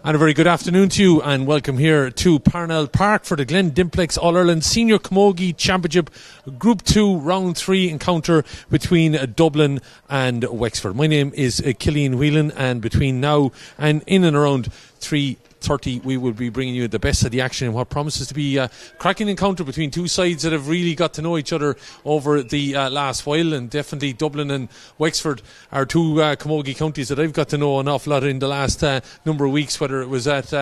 And a very good afternoon to you, and welcome here to Parnell Park for the Glen Dimplex All-Ireland Senior Camogie Championship Group 2 Round 3 encounter between Dublin and Wexford. My name is Killian Whelan, and between now and in and around 3:30 we will be bringing you the best of the action in what promises to be a cracking encounter between two sides that have really got to know each other over the last while, and definitely Dublin and Wexford are two camogie counties that I've got to know an awful lot in the last number of weeks, whether it was at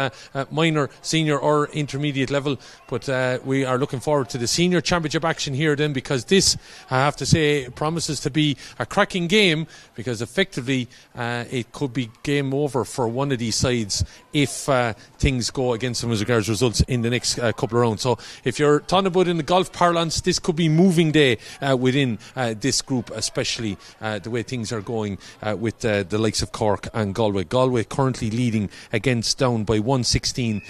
minor, senior or intermediate level. But we are looking forward to the senior championship action here then, because this, I have to say, promises to be a cracking game, because effectively it could be game over for one of these sides if things go against them as regards results in the next couple of rounds. So if you're talking about in the golf parlance, this could be moving day within this group, especially the way things are going with the likes of Cork and Galway. Galway currently leading against Down by 116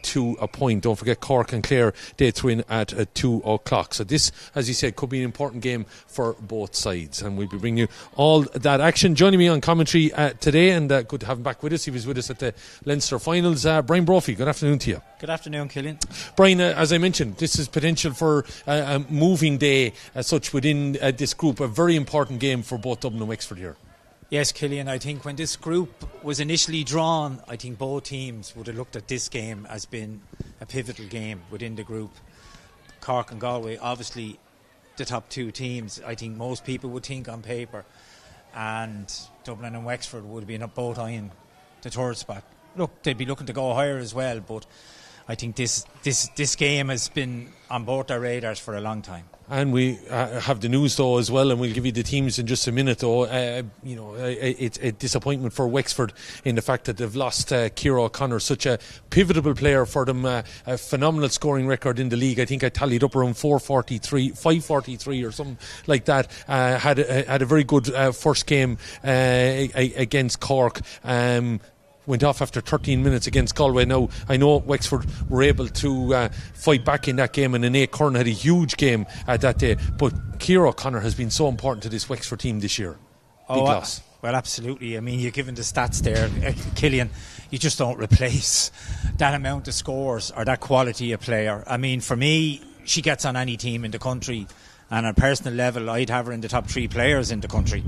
to a point. Don't forget Cork and Clare, they throw in at 2 o'clock. So this, as you said, could be an important game for both sides, and we'll be bringing you all that action. Joining me on commentary today, and good to have him back with us. He was with us at the Leinster finals. Brian Brophy, good afternoon to you. Good afternoon, Killian. Brian, as I mentioned, this is potential for a moving day as such within this group. A very important game for both Dublin and Wexford here. Yes, Killian, I think when this group was initially drawn, I think both teams would have looked at this game as being a pivotal game within the group. Cork and Galway, obviously the top two teams, I think most people would think on paper, and Dublin and Wexford would have been both eyeing the third spot. Look, they'd be looking to go higher as well, but I think this game has been on both their radars for a long time. And we have the news though as well, and we'll give you the teams in just a minute though. It's a disappointment for Wexford in the fact that they've lost Ciara O'Connor, such a pivotal player for them, a phenomenal scoring record in the league. I think I tallied up around 543 or something like that. Had a very good first game against Cork. Went off after 13 minutes against Galway. Now, I know Wexford were able to fight back in that game, and Sinead Curran had a huge game that day. But Ciara O'Connor has been so important to this Wexford team this year. Big loss. Well, absolutely. I mean, you're given the stats there, Killian. You just don't replace that amount of scores or that quality of player. I mean, for me, she gets on any team in the country, and on a personal level, I'd have her in the top 3 players in the country.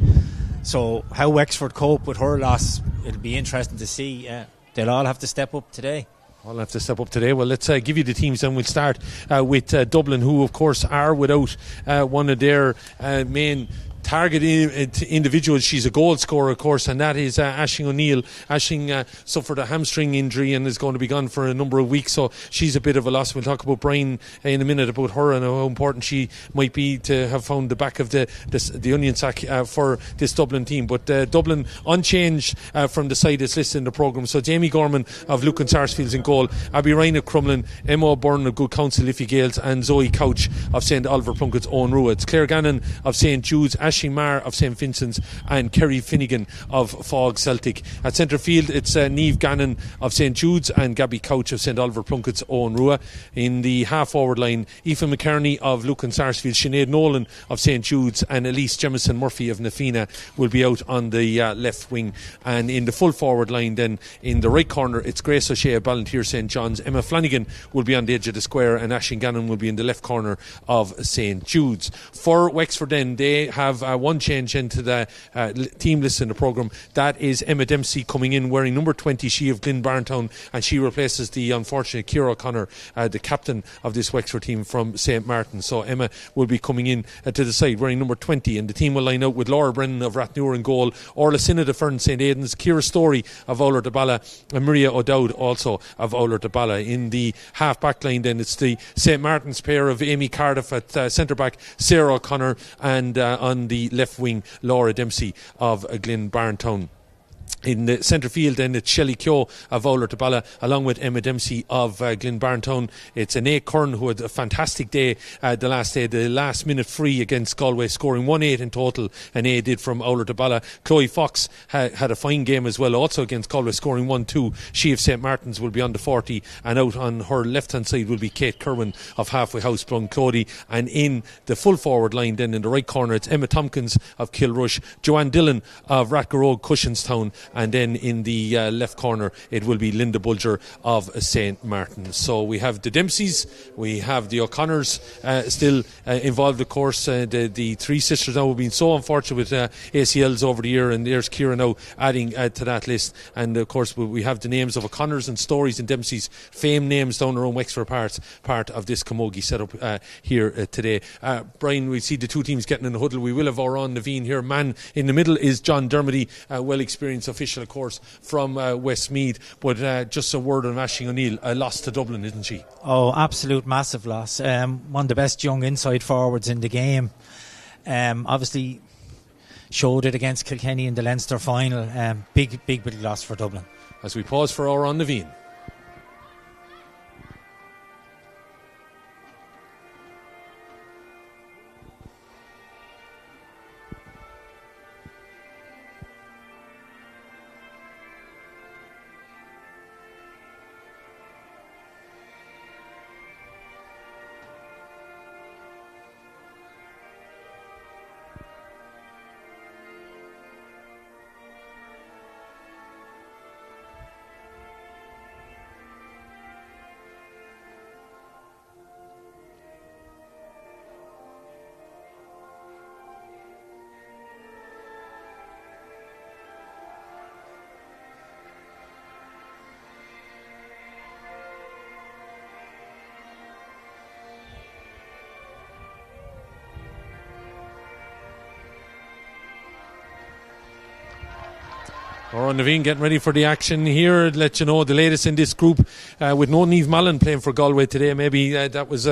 So how Wexford cope with her loss, it'll be interesting to see. They'll all have to step up today. Well, let's give you the teams, and we'll start with Dublin, who of course are without one of their main target individuals. She's a goal scorer, of course, and that is Aisling O'Neill. Aisling suffered a hamstring injury and is going to be gone for a number of weeks, so she's a bit of a loss. We'll talk about Brian in a minute about her and how important she might be to have found the back of the onion sack for this Dublin team. But Dublin unchanged from the side that's listed in the programme. So Jamie Gorman of Lucan Sarsfields in goal, Abby Ryan of Crumlin, Emma O'Byrne of Good Counsel Liffey Gales, and Zoe Couch of St Oliver Plunkett's Owen Rua. It's Claire Gannon of St Jude's, Aisling Marr of St Vincent's, and Kerry Finnegan of Fog Celtic. At centre field, it's Niamh Gannon of St Jude's and Gabby Couch of St Oliver Plunkett's Owen Rua. In the half forward line, Aoife McCarney of Lucan Sarsfield, Sinead Nolan of St Jude's, and Elise Jemison Murphy of Nafina will be out on the left wing. And in the full forward line then, in the right corner, it's Grace O'Shea of Ballantyre St John's, Emma Flanagan will be on the edge of the square, and Aisling Gannon will be in the left corner of St Jude's. For Wexford then, they have one change into the team list in the programme. That is Emma Dempsey coming in wearing number 20, she of Glyn Barntown, and she replaces the unfortunate Ciara O'Connor, the captain of this Wexford team from St Martin. So Emma will be coming in to the side wearing number 20, and the team will line out with Laura Brennan of Rathnewer in goal, Orla Synod of Fern St Aidan's, Ciara Story of Owler de Balla, and Maria O'Dowd also of Owler de Balla. In the half back line then, it's the St Martin's pair of Amy Cardiff at centre back, Sarah O'Connor, and on the left wing, Laura Dempsey of Glyn Barntown. In the centre field then, it's Shelley Keogh of Owler de Balla along with Emma Dempsey of Glyn Barntown. It's Sinead Curran, who had a fantastic day the last minute free against Galway, scoring 1-8 in total. Sinead did from Owler de Balla. Chloe Fox had a fine game as well, also against Galway, scoring 1-2. She of St Martin's will be on the 40, and out on her left hand side will be Kate Kerwin of Halfway House Clody. And in the full forward line then, in the right corner, it's Emma Tompkins of Kilrush, Joanne Dillon of Rathgarrogue Cushinstown, and then in the left corner it will be Linda Bulger of St. Martin. So we have the Dempseys, we have the O'Connors still involved, of course. The three sisters now have been so unfortunate with ACLs over the year, and there's Ciara now adding to that list. And of course we have the names of O'Connors and Stories and Dempseys, famed names down around Wexford part of this Camogie setup here today. Brian, we see the two teams getting in the huddle. We will have Oran Naveen here. Man in the middle is John Dermody, well experienced official, of course, from Westmeath. But just a word on Aisling O'Neill, a loss to Dublin, isn't she? Oh, absolute massive loss. One of the best young inside forwards in the game. Obviously showed it against Kilkenny in the Leinster final. Big loss for Dublin. As we pause for Oran Naveen. Oran Naveen getting ready for the action here. Let you know the latest in this group with no Niamh Mallon playing for Galway today. Maybe that was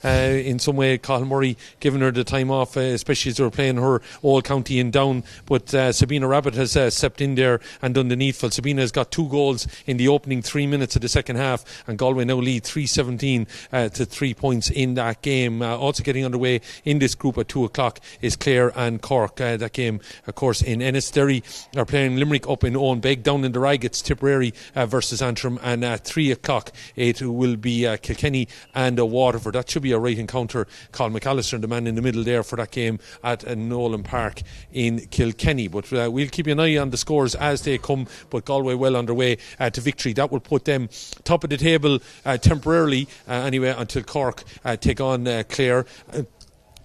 in some way Cathal Murray giving her the time off, especially as they were playing her All County in Down. But Sabina Rabbit has stepped in there and done the needful. Sabina has got 2 goals in the opening 3 minutes of the second half, and Galway now lead 3-17 to 3 points in that game. Also getting underway in this group at 2 o'clock is Clare and Cork. That game, of course, in Ennisderry are playing Limerick up in Owen Beg. Down in the Rag it's Tipperary versus Antrim, and at 3 o'clock it will be Kilkenny and Waterford. That should be a right encounter. Colin McAllister, the man in the middle there for that game at Nolan Park in Kilkenny. But we'll keep an eye on the scores as they come. But Galway well underway to victory. That will put them top of the table temporarily anyway until Cork take on Clare.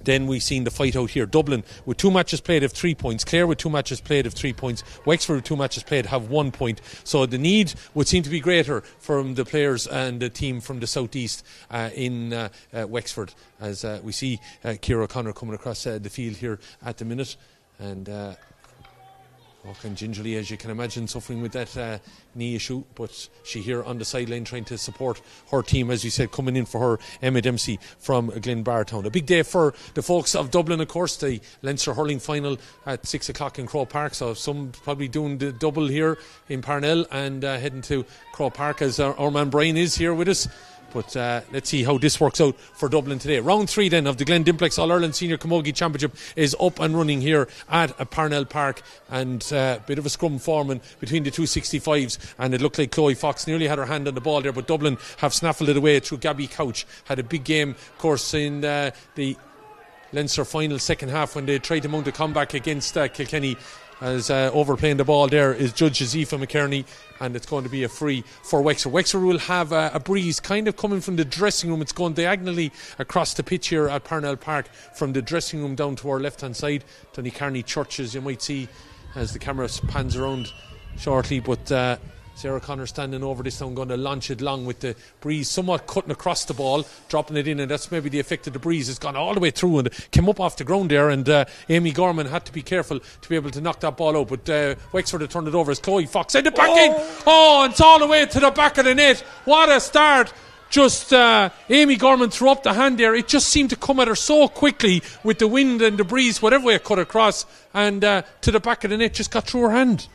Then we've seen the fight out here. Dublin with 2 matches played have 3 points. Clare with 2 matches played have 3 points. Wexford with 2 matches played have 1 point. So the need would seem to be greater from the players and the team from the southeast in Wexford, as we see Ciara O'Connor coming across the field here at the minute, and walking gingerly, as you can imagine, suffering with that knee issue, but she here on the sideline trying to support her team, as you said, coming in for her Emma Dempsey from Glen Bartown. A big day for the folks of Dublin, of course, the Leinster hurling final at 6 o'clock in Croke Park, so some probably doing the double here in Parnell and heading to Croke Park, as our man Brian is here with us. But let's see how this works out for Dublin today. Round 3 then of the Glen Dimplex All-Ireland Senior Camogie Championship is up and running here at Parnell Park, and a bit of a scrum forming between the two 65s, and it looked like Chloe Fox nearly had her hand on the ball there, but Dublin have snaffled it away through Gabby Couch. Had a big game, of course, in the Leinster final second half when they tried to mount a comeback against Kilkenny. As overplaying the ball there is Judge Josefa McKerney, and it's going to be a free for Wexford. Wexford will have a breeze kind of coming from the dressing room. It's going diagonally across the pitch here at Parnell Park from the dressing room down to our left hand side. Donecarney Church, as you might see as the camera pans around shortly, but Sarah Connor standing over this now, going to launch it long with the breeze somewhat cutting across the ball, dropping it in, and that's maybe the effect of the breeze. It's gone all the way through and came up off the ground there, and Amy Gorman had to be careful to be able to knock that ball out, but Wexford had turned it over as Chloe Fox sent it back in. And it's all the way to the back of the net. What a start. Just Amy Gorman threw up the hand there. It just seemed to come at her so quickly with the wind and the breeze, whatever way it cut across, and to the back of the net, just got through her hand.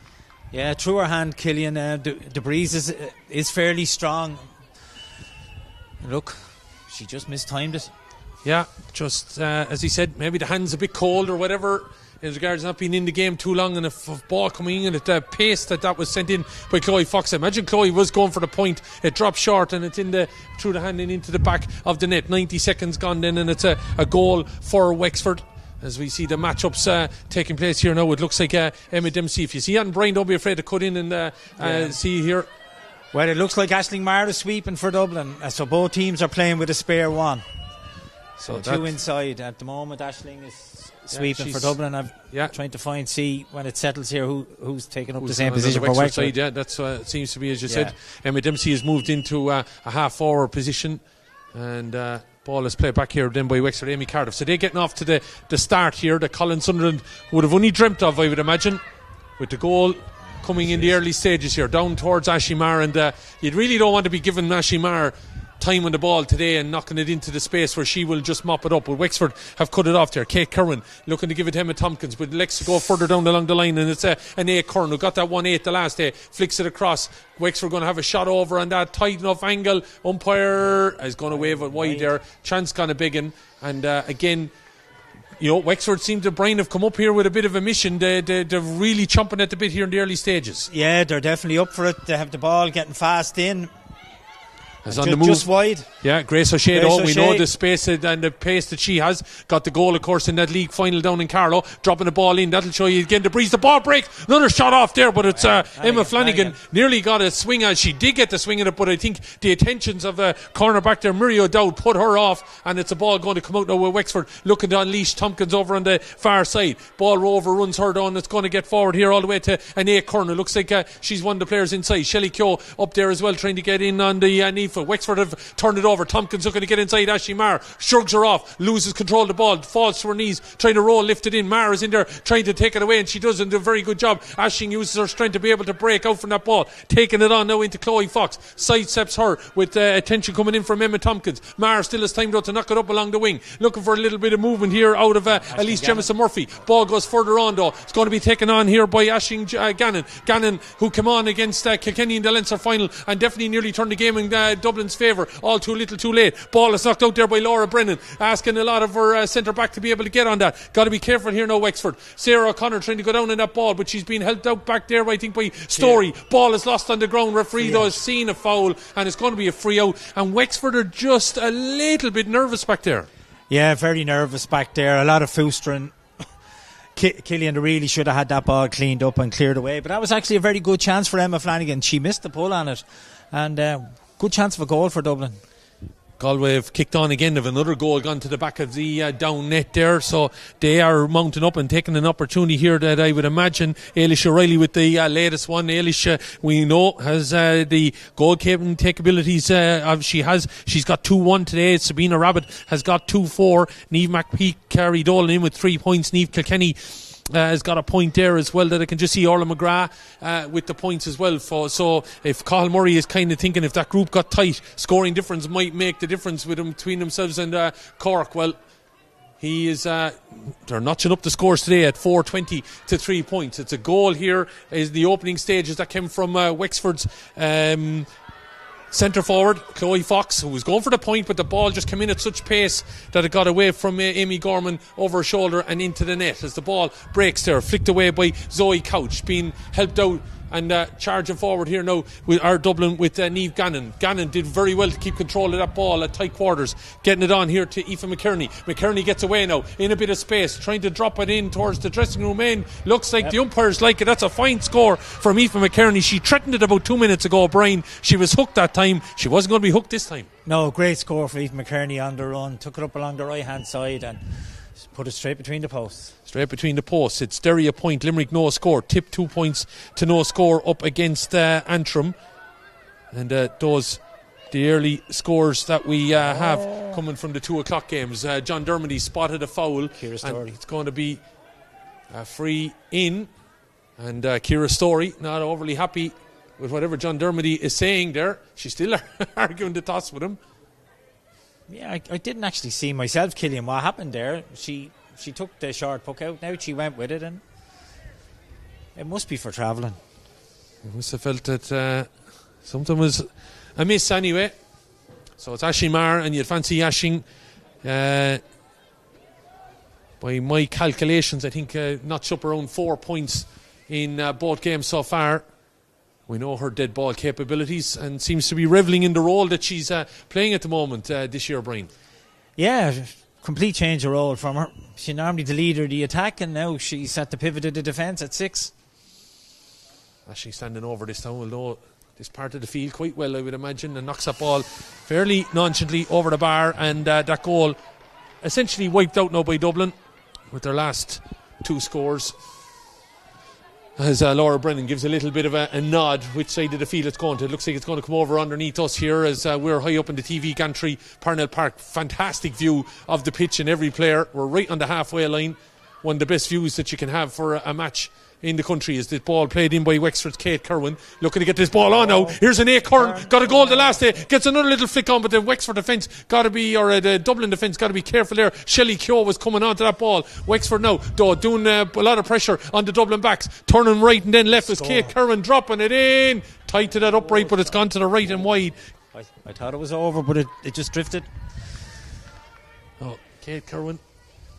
Yeah, through her hand, Killian. The breeze is fairly strong. Look, she just mistimed it. Yeah, just as he said, maybe the hand's a bit cold or whatever, in regards to not being in the game too long, and a ball coming in at the pace that was sent in by Chloe Fox. I imagine Chloe was going for the point. It dropped short, and it's through the hand and into the back of the net. 90 seconds gone then, and it's a goal for Wexford. as we see the matchups taking place here now. It looks like Emma Dempsey. If you see that, Brian, don't be afraid to cut in and see here. Well, it looks like Aisling Maher is sweeping for Dublin. So both teams are playing with a spare one. So two inside at the moment. Aisling is sweeping for Dublin. I'm trying to see when it settles here who's taking up the same position for Wexford. Side, yeah, that's what it seems to be, as you said. Emma Dempsey has moved into a half-forward position, and ball is played back here then by Wexford, Amy Cardiff. So they're getting off to the start here that Colin Sunderland would have only dreamt of, I would imagine, with the goal coming in the early stages here, down towards Aisling Maher, and you really don't want to be giving Aisling Maher time on the ball today and knocking it into the space where she will just mop it up. But Wexford have cut it off there. Kate Curran looking to give it to Emma Tompkins, but elects to go further down along the line, and it's an A. Curran who got that 1-8 the last day, flicks it across. Wexford going to have a shot over on that tight enough angle. Umpire is going to wave it wide there. Chance kind of bigging, and again, you know, Wexford seem to, Brian, have come up here with a bit of a mission. They're really chomping at the bit here in the early stages. Yeah, they're definitely up for it. They have the ball getting fast in. Is on the move. Just wide. Yeah, Grace O'Shea, though. We know the space and the pace that she has. Got the goal, of course, in that league final down in Carlow. Dropping the ball in. That'll show you again the breeze. The ball breaks. Another shot off there, but it's Emma Flanagan nearly got a swing at. She did get the swing at it, but I think the attentions of cornerback there, Murray O'Dowd, put her off, and it's a ball going to come out now with Wexford looking to unleash Tompkins over on the far side. Ball overruns her down. It's going to get forward here all the way to Anae Curran. It looks like she's one of the players inside. Shelley Keogh up there as well, trying to get in on the knee foot. Wexford have turned it over. Tompkins looking to get inside. Aisling Maher shrugs her off, loses control of the ball, falls to her knees, trying to roll, lift it in. Maher is in there trying to take it away, and she does, and do a very good job. Aisling uses her strength to be able to break out from that ball, taking it on now into Chloe Fox, sidesteps her with attention coming in from Emma Tompkins. Maher still has time though to knock it up along the wing, looking for a little bit of movement here out of Elise Jemison Murphy. Ball goes further on though. It's going to be taken on here by Aisling Gannon, who came on against Kilkenny in the Leinster final and definitely nearly turned the game in Dublin's favour. All too little too late. Ball is knocked out there by Laura Brennan, asking a lot of her centre back to be able to get on that. Got to be careful here now, Wexford. Sarah O'Connor trying to go down in that ball, but she's been helped out back there, I think, by Story. Ball is lost on the ground. Referee though has seen a foul, and it's going to be a free out, and Wexford are just a little bit nervous back there. Yeah, very nervous back there. A lot of foostering. Killian really should have had that ball cleaned up and cleared away, but that was actually a very good chance for Emma Flanagan. She missed the pull on it, and good chance of a goal for Dublin. Galway have kicked on again. They've another goal gone to the back of the down net there, so they are mounting up and taking an opportunity here that I would imagine Ailish O'Reilly with the latest one. Ailish, we know, has the goal-keeping capabilities. She's got 2-1 today. Sabina Rabbit has got 2-4. Niamh McPeak carried Dolan in with 3 points. Niamh Kilkenny has got a point there as well that I can just see. Orla McGrath with the points as well. So if Cathal Murray is kind of thinking if that group got tight, scoring difference might make the difference with them between themselves and Cork. Well, he is they're notching up the scores today at 4-20 to 3 points. It's a goal here is the opening stages that came from Wexford's centre forward Chloe Fox, who was going for the point, but the ball just came in at such pace that it got away from Amy Gorman over her shoulder and into the net as the ball breaks there, flicked away by Zoe Couch, being helped out and charging forward here now with our Dublin with Niamh Gannon. Gannon did very well to keep control of that ball at tight quarters, getting it on here to Aoife McKerney. McKerney gets away now in a bit of space, trying to drop it in towards the dressing room end. Looks like the umpires like it. That's a fine score from Aoife McKerney. She threatened it about 2 minutes ago, Brian. She was hooked that time. She wasn't going to be hooked this time. No, great score for Aoife McKerney on the run. Took it up along the right hand side and put it straight between the posts. Straight between the posts. It's Derry a point, Limerick no score. Tip 2 points to no score up against Antrim. And those the early scores that we have coming from the 2 o'clock games. John Dermody spotted a foul, and it's going to be a free in. And Ciara Story not overly happy with whatever John Dermody is saying there. She's still arguing the toss with him. Yeah, I didn't actually see myself, Killian, what happened there. She took the short puck out now. She went with it, and it must be for travelling. I must have felt that something was amiss anyway. So it's Aisling Maher, and you'd fancy Aisling. By my calculations, I think notched up around 4 points in both games so far. We know her dead ball capabilities and seems to be revelling in the role that she's playing at the moment this year, Brian. Yeah, complete change of role from her. She normally the leader of the attack, and now she's at the pivot of the defence at 6. Actually standing over this now, although this part of the field quite well, I would imagine, and knocks that ball fairly nonchalantly over the bar, and that goal essentially wiped out now by Dublin with their last 2 scores. As Laura Brennan gives a little bit of a nod which side of the field it's going to. It looks like it's going to come over underneath us here as we're high up in the TV gantry, Parnell Park. Fantastic view of the pitch and every player. We're right on the halfway line. One of the best views that you can have for a match in the country is the ball played in by Wexford's Kate Kerwin. Looking to get this ball on now. Here's an A. Curran. Got a goal the last day. Gets another little flick on, but the Wexford defence got to be, or the Dublin defence got to be careful there. Shelley Keogh was coming onto that ball. Wexford now, though, doing a lot of pressure on the Dublin backs. Turning right and then left was Kate Kerwin, dropping it in. Tight to that upright, but it's gone to the right and wide. I thought it was over, but it just drifted. Oh, Kate Kerwin.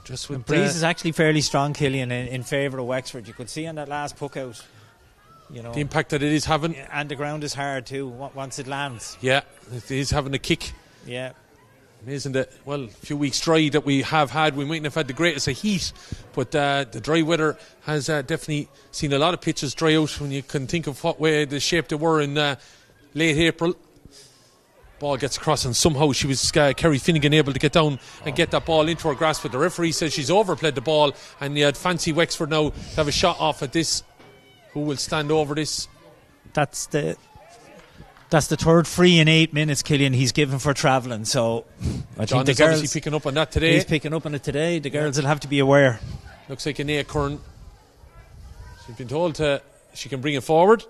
Just with breeze is actually fairly strong, Killian, in favour of Wexford. You could see on that last puck out, you know, the impact that it is having, and the ground is hard too once it lands. Yeah, it is having a kick. Yeah, amazing that, well, a few weeks dry that we have had. We mightn't have had the greatest of heat, but the dry weather has definitely seen a lot of pitches dry out. When you can think of what way the shape they were in late April. Ball gets across, and somehow she was Kerry Finnegan able to get down and get that ball into her grasp, but the referee says she's overplayed the ball, and you had fancy Wexford now to have a shot off at this. Who will stand over this? That's the third free in 8 minutes, Killian, he's given for travelling. So I John think the is girls obviously picking up on that today. He's picking up on it today. The girls will have to be aware. Looks like Anea Curran. She's been told she can bring it forward.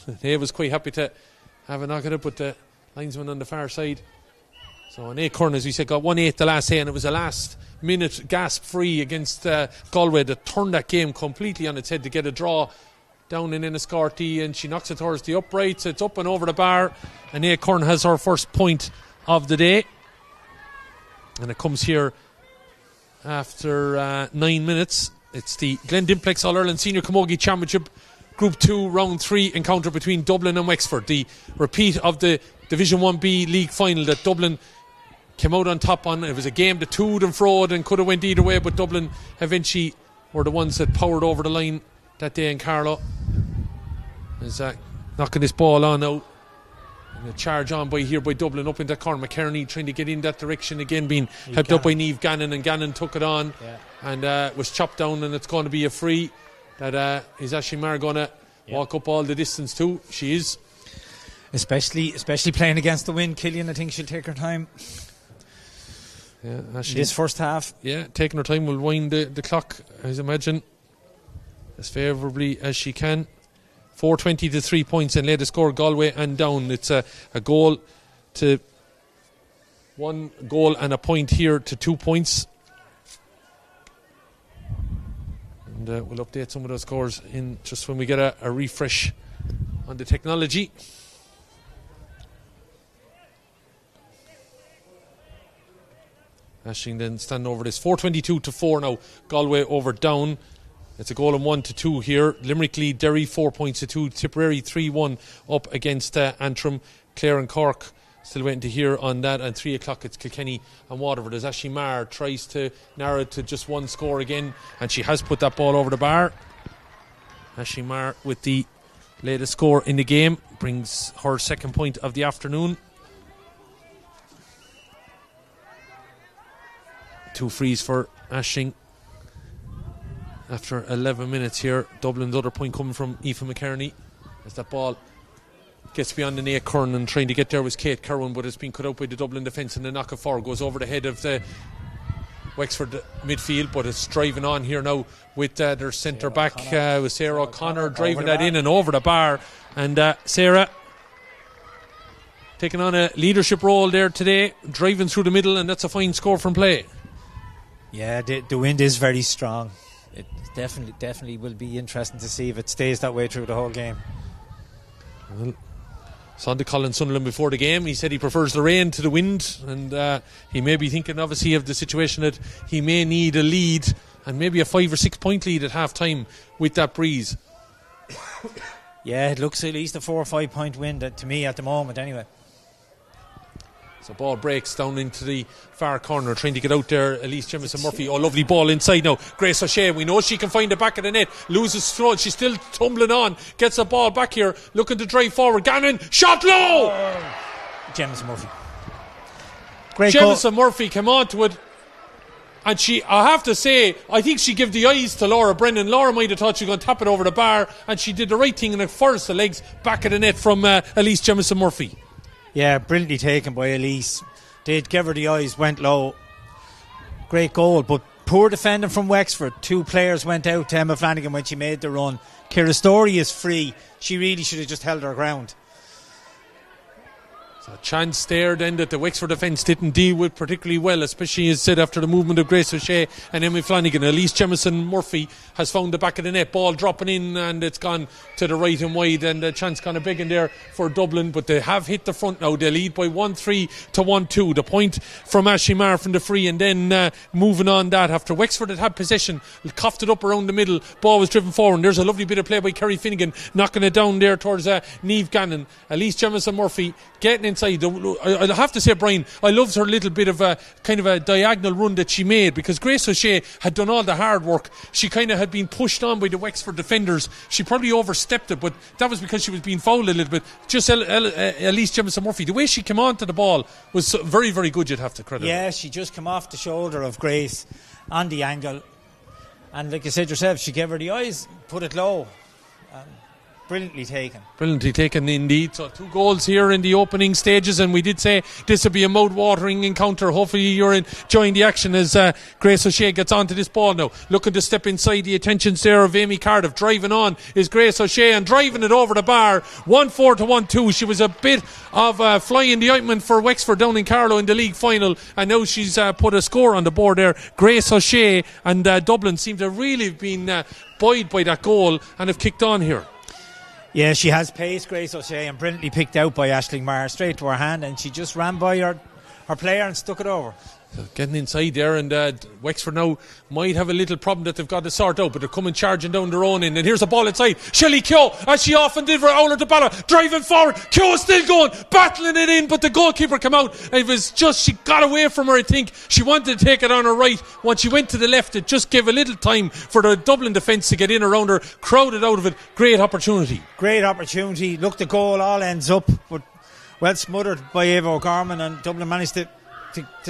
Anea was quite happy to have a knock at it, but the linesman on the far side. So Anea Curran, as we said, got 1-8 the last day, and it was a last minute gasp free against Galway that turned that game completely on its head to get a draw down in Enniscorthy, and she knocks it towards the uprights. It's up and over the bar. Anea Curran has her first point of the day, and it comes here after 9 minutes. It's the Glen Dimplex All-Ireland Senior Camogie Championship Group 2 Round 3 encounter between Dublin and Wexford. The repeat of the Division 1B League final that Dublin came out on top on. It was a game that toed and froed and could have went either way, but Dublin eventually were the ones that powered over the line that day in Carlow. Is knocking this ball on now, and a charge on by Dublin up in that corner. McKerney trying to get in that direction again, being helped up by Niamh Gannon, and Gannon took it on and was chopped down, and it's going to be a free that is Aisling Maher going to walk up all the distance to. She is, especially playing against the wind, Killian. I think she'll take her time. Yeah, this first half. Yeah, taking her time will wind the clock, I imagine, as favourably as she can. 4:20 to 3 points, and lay the score Galway and down. It's a goal to 1 goal and a point here to 2 points. And we'll update some of those scores in just when we get a refresh on the technology. Aisling then standing over this. 4:22 to 4 now. Galway over down. It's a goal in 1 to 2 here. Limerick lead Derry 4 points to 2. Tipperary 3-1 up against Antrim. Clare and Cork still waiting to hear on that. And 3 o'clock it's Kilkenny and Waterford as Aisling Maher tries to narrow it to just one score again, and she has put that ball over the bar. Aisling Maher with the latest score in the game brings her second point of the afternoon. 2 frees for Aisling after 11 minutes here. Dublin's other point coming from Aoife McKerney as that ball gets beyond Anea Curran, and trying to get there was Kate Kerwin, but it's been cut out by the Dublin defence, and the knock of 4 goes over the head of the Wexford midfield, but it's driving on here now with their centre back with Sarah O'Connor driving that in and over the bar, and Sarah taking on a leadership role there today, driving through the middle, and that's a fine score from play. Yeah, the wind is very strong. It definitely will be interesting to see if it stays that way through the whole game. Well, Sondy Colin Sunderland before the game, he said he prefers the rain to the wind, and he may be thinking obviously of the situation that he may need a lead and maybe a 5 or 6 point lead at half time with that breeze. Yeah, it looks at least a 4 or 5 point wind to me at the moment anyway. So ball breaks down into the far corner, trying to get out there. Elise Jemison-Murphy. Oh, lovely ball inside now. Grace O'Shea, we know she can find the back of the net. Loses throw. She's still tumbling on. Gets the ball back here, looking to drive forward. Gannon, shot low! Jemison-Murphy. Great Jemison-Murphy came on to it. And I have to say, I think she gave the eyes to Laura Brennan. Laura might have thought she was going to tap it over the bar, and she did the right thing and it forced the legs back of the net from Elise Jemison-Murphy. Yeah, brilliantly taken by Elise. Did give her the eyes, went low. Great goal, but poor defending from Wexford. 2 players went out to Emma Flanagan when she made the run. Ciara Story is free. She really should have just held her ground. A chance there then that the Wexford defence didn't deal with particularly well, especially as said after the movement of Grace O'Shea and Emma Flanagan. Elise Jemison-Murphy has found the back of the net, ball dropping in and it's gone to the right and wide, and the chance kind of big in there for Dublin, but they have hit the front now. They lead by 1-3 to 1-2. The point from Ashley Marr from the free, and then moving on that after Wexford had possession, coughed it up around the middle, ball was driven forward. There's a lovely bit of play by Kerry Finnegan, knocking it down there towards Niamh Gannon. Elise Jemison-Murphy getting inside. I'll have to say, Brian, I loved her little bit of a kind of a diagonal run that she made, because Grace O'Shea had done all the hard work. She kind of had been pushed on by the Wexford defenders. She probably overstepped it, but that was because she was being fouled a little bit. Just Elise Jemison-Murphy, the way she came onto the ball was very, very good, you'd have to credit her. Yeah, she just came off the shoulder of Grace on the angle, and like you said yourself, she gave her the eyes, put it low. Brilliantly taken. Brilliantly taken indeed. So 2 goals here in the opening stages, and we did say this would be a mouth-watering encounter. Hopefully you're enjoying the action as Grace O'Shea gets onto this ball now. Looking to step inside. The attentions there of Amy Cardiff. Driving on is Grace O'Shea and driving it over the bar. 1-4 to 1-2. She was a bit of flying the ointment for Wexford down in Carlow in the league final, and now she's put a score on the board there. Grace O'Shea and Dublin seem to really have been buoyed by that goal and have kicked on here. Yeah, she has pace, Grace O'Shea, and brilliantly picked out by Aisling Marr, straight to her hand, and she just ran by her player and stuck it over. Getting inside there, and Wexford now might have a little problem that they've got to sort out, but they're coming charging down their own end, and here's a ball inside. Shelley Keogh, as she often did for Ola de Bala, driving forward. Keogh still going, battling it in, but the goalkeeper came out. It was just, she got away from her, I think. She wanted to take it on her right. Once she went to the left, it just gave a little time for the Dublin defence to get in around her, crowded out of it. Great opportunity. Great opportunity. Look, the goal all ends up, but well smothered by Eva O'Gorman, and Dublin managed to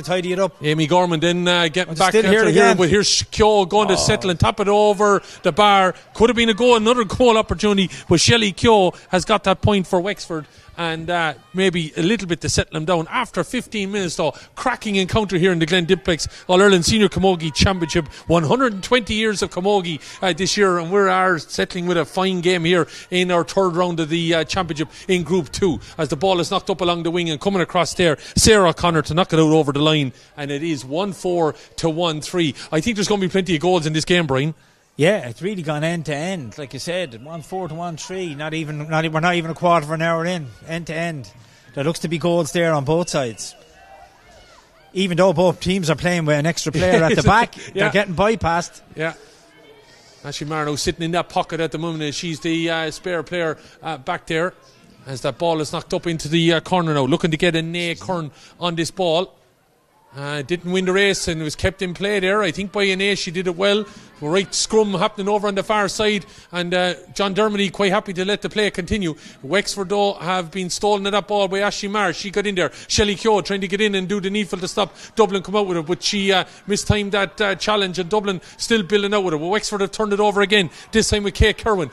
tidy it up. Amy Gorman then getting back here, but here's Keogh going to settle and tap it over the bar. Could have been another goal opportunity, but Shelley Keogh has got that point for Wexford, and maybe a little bit to settle them down. After 15 minutes though, cracking encounter here in the Glen Dimplex All-Ireland Senior Camogie Championship. 120 years of Camogie this year, and we are settling with a fine game here in our third round of the championship in Group 2, as the ball is knocked up along the wing and coming across there, Sarah O'Connor to knock it out over the line, and it is 1-4 to 1-3. I think there's going to be plenty of goals in this game, Brian. Yeah, it's really gone end to end, like you said. 1-4 to 1-3. We're not even a quarter of an hour in, end to end. There looks to be goals there on both sides. Even though both teams are playing with an extra player at the back, they're getting bypassed. Yeah. Ashley Marno sitting in that pocket at the moment. She's the spare player back there, as that ball is knocked up into the corner now. Looking to get a Nay Kern on this ball. Didn't win the race and was kept in play there, I think, by Nay. She did it well. Right scrum happening over on the far side, and John Dermody quite happy to let the play continue. Wexford though have been stolen at that ball by Ashley Marr. She got in there. Shelley Keogh trying to get in and do the needful to stop Dublin come out with it, but she mistimed that challenge, and Dublin still building out with it. But Wexford have turned it over again, this time with Kay Kerwin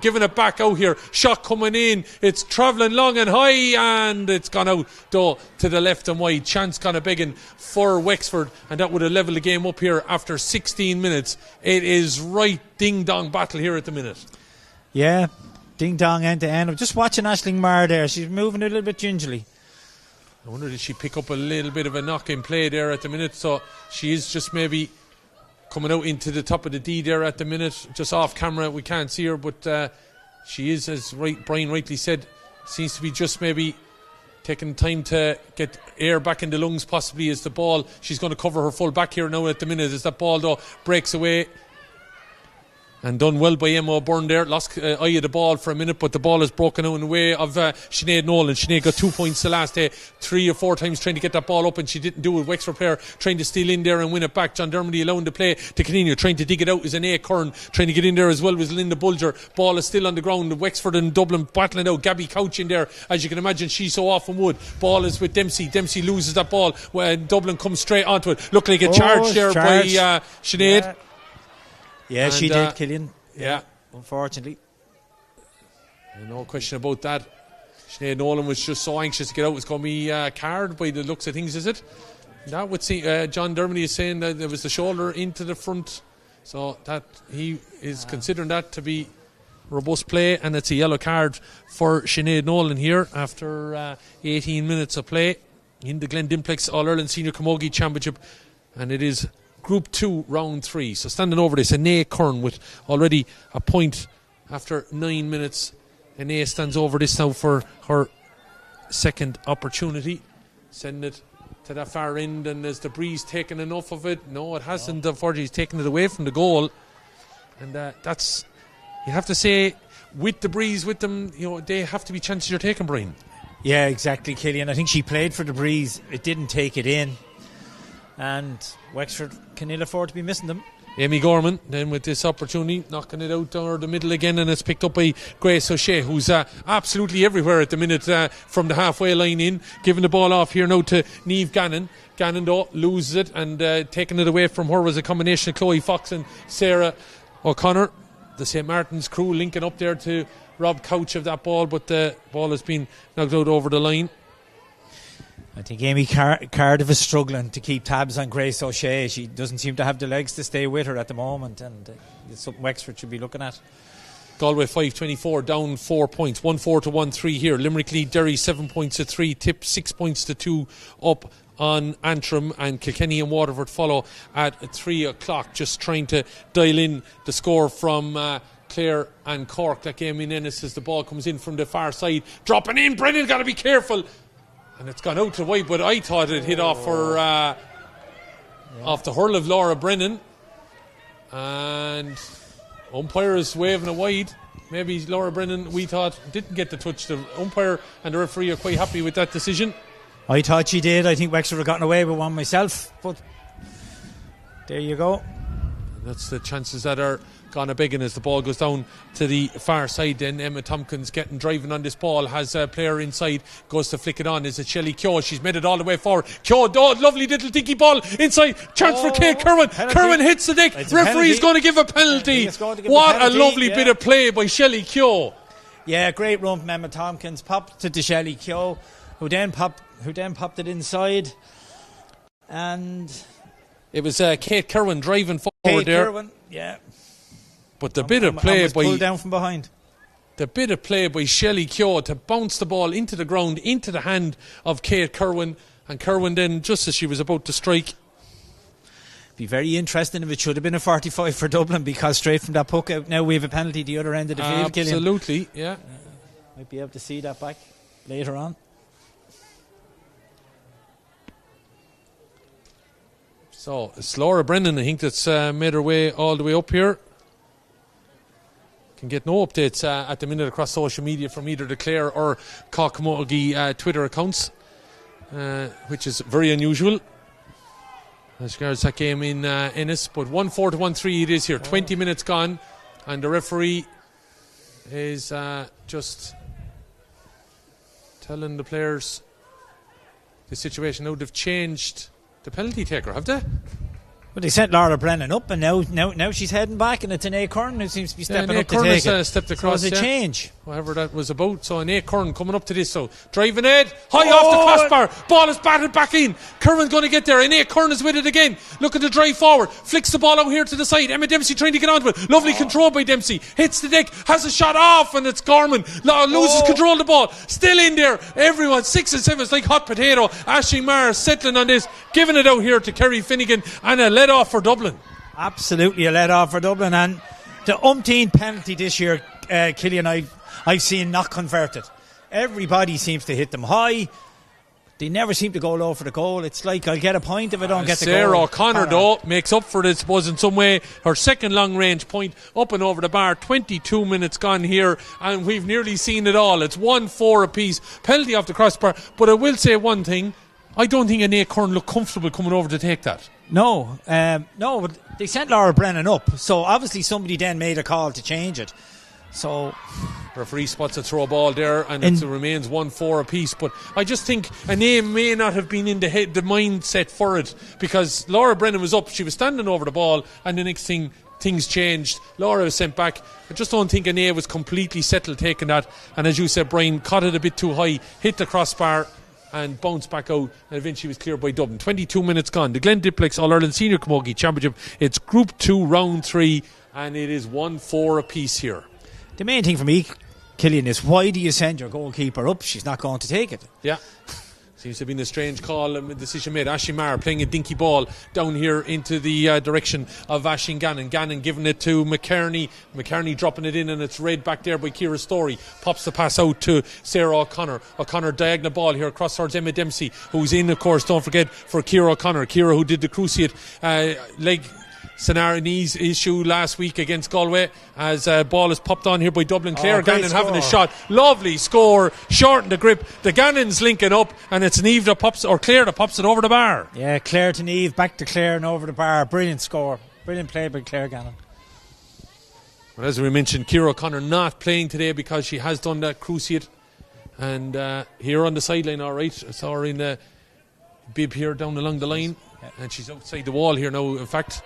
giving it back out here. Shot coming in, it's travelling long and high, and it's gone out though to the left and wide. Chance kind of begging for Wexford, and that would have levelled the game up here after 16 minutes. It is right ding-dong battle here at the minute. Yeah, ding-dong end to end. I'm just watching Aisling Marr there. She's moving a little bit gingerly. I wonder, did she pick up a little bit of a knock in play there at the minute? So she is just maybe coming out into the top of the D there at the minute. Just off camera, we can't see her, but she is, as Brian rightly said, seems to be just maybe taking time to get air back in the lungs, possibly, as the ball, she's going to cover her full back here now at the minute, as that ball though breaks away. And done well by Emma O'Byrne there. Lost eye of the ball for a minute, but the ball is broken out in the way of Sinead Nolan. Sinead got 2 points the last day, 3 or 4 times trying to get that ball up, and she didn't do it. Wexford player trying to steal in there and win it back. John Dermody allowing the play to continue. Trying to dig it out is Anae Curran. Trying to get in there as well was Linda Bulger. Ball is still on the ground. Wexford and Dublin battling out. Gabby Couch in there, as you can imagine she so often would. Ball is with Dempsey. Dempsey loses that ball when Dublin comes straight onto it. Looked like a charge there by Sinead. Yeah, she did, Killian. Yeah. Unfortunately. No question about that. Sinead Nolan was just so anxious to get out. It's going to be card by the looks of things, is it? That would see. John Dermody is saying that there was the shoulder into the front, so that he is considering that to be robust play, and it's a yellow card for Sinead Nolan here after 18 minutes of play in the Glen Dimplex All-Ireland Senior Camogie Championship, and it is Group 2, Round 3. So standing over this, Anae Curran with already a point after 9 minutes. Anae stands over this now for her second opportunity. Send it to that far end, and has the breeze taken enough of it? No, it hasn't. Unfortunately, he's taken it away from the goal. And that's, you have to say, with the breeze with them, they have to be chances you're taking, Brian. Yeah, exactly, Killian. I think she played for the breeze. It didn't take it in. And Wexford can ill afford to be missing them. Amy Gorman then with this opportunity, knocking it out over the middle again, and it's picked up by Grace O'Shea, who's absolutely everywhere at the minute from the halfway line in, giving the ball off here now to Niamh Gannon. Gannon though loses it, and taking it away from her was a combination of Chloe Fox and Sarah O'Connor. The St. Martin's crew linking up there to rob Couch of that ball, but the ball has been knocked out over the line. I think Amy Cardiff is struggling to keep tabs on Grace O'Shea. She doesn't seem to have the legs to stay with her at the moment, and it's something Wexford should be looking at. Galway 5-24, down 4 points, 1-4 to 1-3 here. Limerick lead Derry 7 points to 3, Tip 6 points to 2 up on Antrim, and Kilkenny and Waterford follow at 3 o'clock. Just trying to dial in the score from Clare and Cork. That game in Ennis as the ball comes in from the far side, dropping in. Brennan got to be careful. And it's gone out to wide, but I thought it hit off her, off the hurl of Laura Brennan. And umpire is waving it wide. Maybe Laura Brennan, we thought, didn't get the touch. The umpire and the referee are quite happy with that decision. I thought she did. I think Wexford have gotten away with one myself. But there you go. That's the chances that are gone a begging as the ball goes down to the far side. Then Emma Tompkins driving on this ball, has a player inside, goes to flick it on. Is it Shelley Keogh? She's made it all the way forward. Keogh, lovely little dinky ball inside, chance for Kate Kerwin. Kerwin hits the deck. Referee's going to give a penalty. What a lovely bit of play by Shelley Keogh. Yeah, great run from Emma Tompkins, popped it to Shelley Keogh, who then popped it inside, and it was Kate Kerwin driving forward Kate there. Kerwin, yeah. But the bit of play by pulled down from behind. The bit of play by Shelley Keogh to bounce the ball into the ground, into the hand of Kate Kerwin, and Kerwin then, just as she was about to strike. Be very interesting if it should have been a 45 for Dublin, because straight from that puck out now we have a penalty the other end of the field. Absolutely, yeah. Might be able to see that back later on. So it's Laura Brennan, I think, that's made her way all the way up here. Can get no updates at the minute across social media from either the Clare or Camogie Twitter accounts, which is very unusual as regards that game in Ennis. But 1-4 to 1-3 it is here. 20 minutes gone, and the referee is just telling the players the situation. Now they've changed the penalty taker, have they? Well, they sent Laura Brennan up, and now she's heading back, and it's Anae Curran who seems to be stepping up to take it. Stepped across, so it's a change. Whatever that was about. So Anae Curran coming up to this. So driving it, high off the crossbar. Ball is batted back in. Curran's going to get there. Anae Curran is with it again. Look at the drive forward. Flicks the ball out here to the side. Emma Dempsey trying to get onto it. Lovely control by Dempsey. Hits the deck. Has a shot off, and it's Gorman. Loses control of the ball. Still in there. Everyone 6 and 7. It's like hot potato. Aisling Maher settling on this. Giving it out here to Kerry Finnegan, and a let off for Dublin. Absolutely a let off for Dublin, and the umpteen penalty this year, Killian, I've seen not converted. Everybody seems to hit them high. They never seem to go low for the goal. It's like, I'll get a point if I don't get the goal. Sarah O'Connor, though, makes up for it, I suppose, in some way. Her second long-range point up and over the bar. 22 minutes gone here, and we've nearly seen it all. It's 1-4 apiece. Penalty off the crossbar. But I will say one thing. I don't think Anne Curran looked comfortable coming over to take that. No, but they sent Laura Brennan up. So obviously somebody then made a call to change it. So referee spots a throw ball there, and it remains 1-4 apiece. But I just think Anne may not have been in the mindset for it, because Laura Brennan was up, she was standing over the ball, and the next thing, things changed. Laura was sent back. I just don't think Anne was completely settled taking that, and as you said, Brian, caught it a bit too high, hit the crossbar and bounced back out, and eventually was cleared by Dublin. 22 minutes gone. The Glen Dimplex All-Ireland Senior Camogie Championship. It's Group 2, Round 3, and it is 1-4 apiece here. The main thing for me, Killian, is why do you send your goalkeeper up? She's not going to take it. Yeah. Seems to have been a strange call and decision made. Ashley Maher playing a dinky ball down here into the direction of Aisling Gannon. Gannon giving it to McKerney. McKerney dropping it in, and it's read back there by Ciara Story. Pops the pass out to Sarah O'Connor. O'Connor diagonal ball here across towards Emma Dempsey, who's in, of course, don't forget, for Ciara O'Connor. Ciara, who did the cruciate leg scenario knees issue last week against Galway, as ball is popped on here by Dublin. Claire Gannon having a shot, lovely score, shortened the grip. The Gannon's linking up, and it's Niamh that pops, or Claire that pops it over the bar. Yeah, Claire to Niamh, back to Claire and over the bar. Brilliant score, brilliant play by Claire Gannon. But as we mentioned, Ciara O'Connor not playing today because she has done that cruciate, and here on the sideline, alright, I saw her in the bib here down along the line, and she's outside the wall here now, in fact.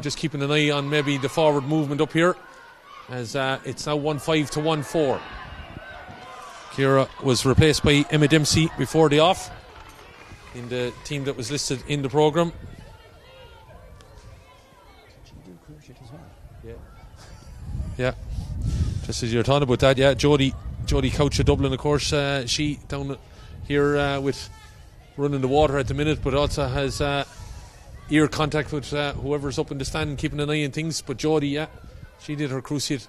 Just keeping an eye on maybe the forward movement up here, as it's now 1-5 to 1-4. Ciara was replaced by Emma Dempsey before the off in the team that was listed in the programme. Yeah, just as you're talking about that, yeah, Jodie Couch of Dublin, of course, she down here with running the water at the minute, but also has ear contact with whoever's up in the stand, keeping an eye on things. But Jodie, yeah, she did her cruciate,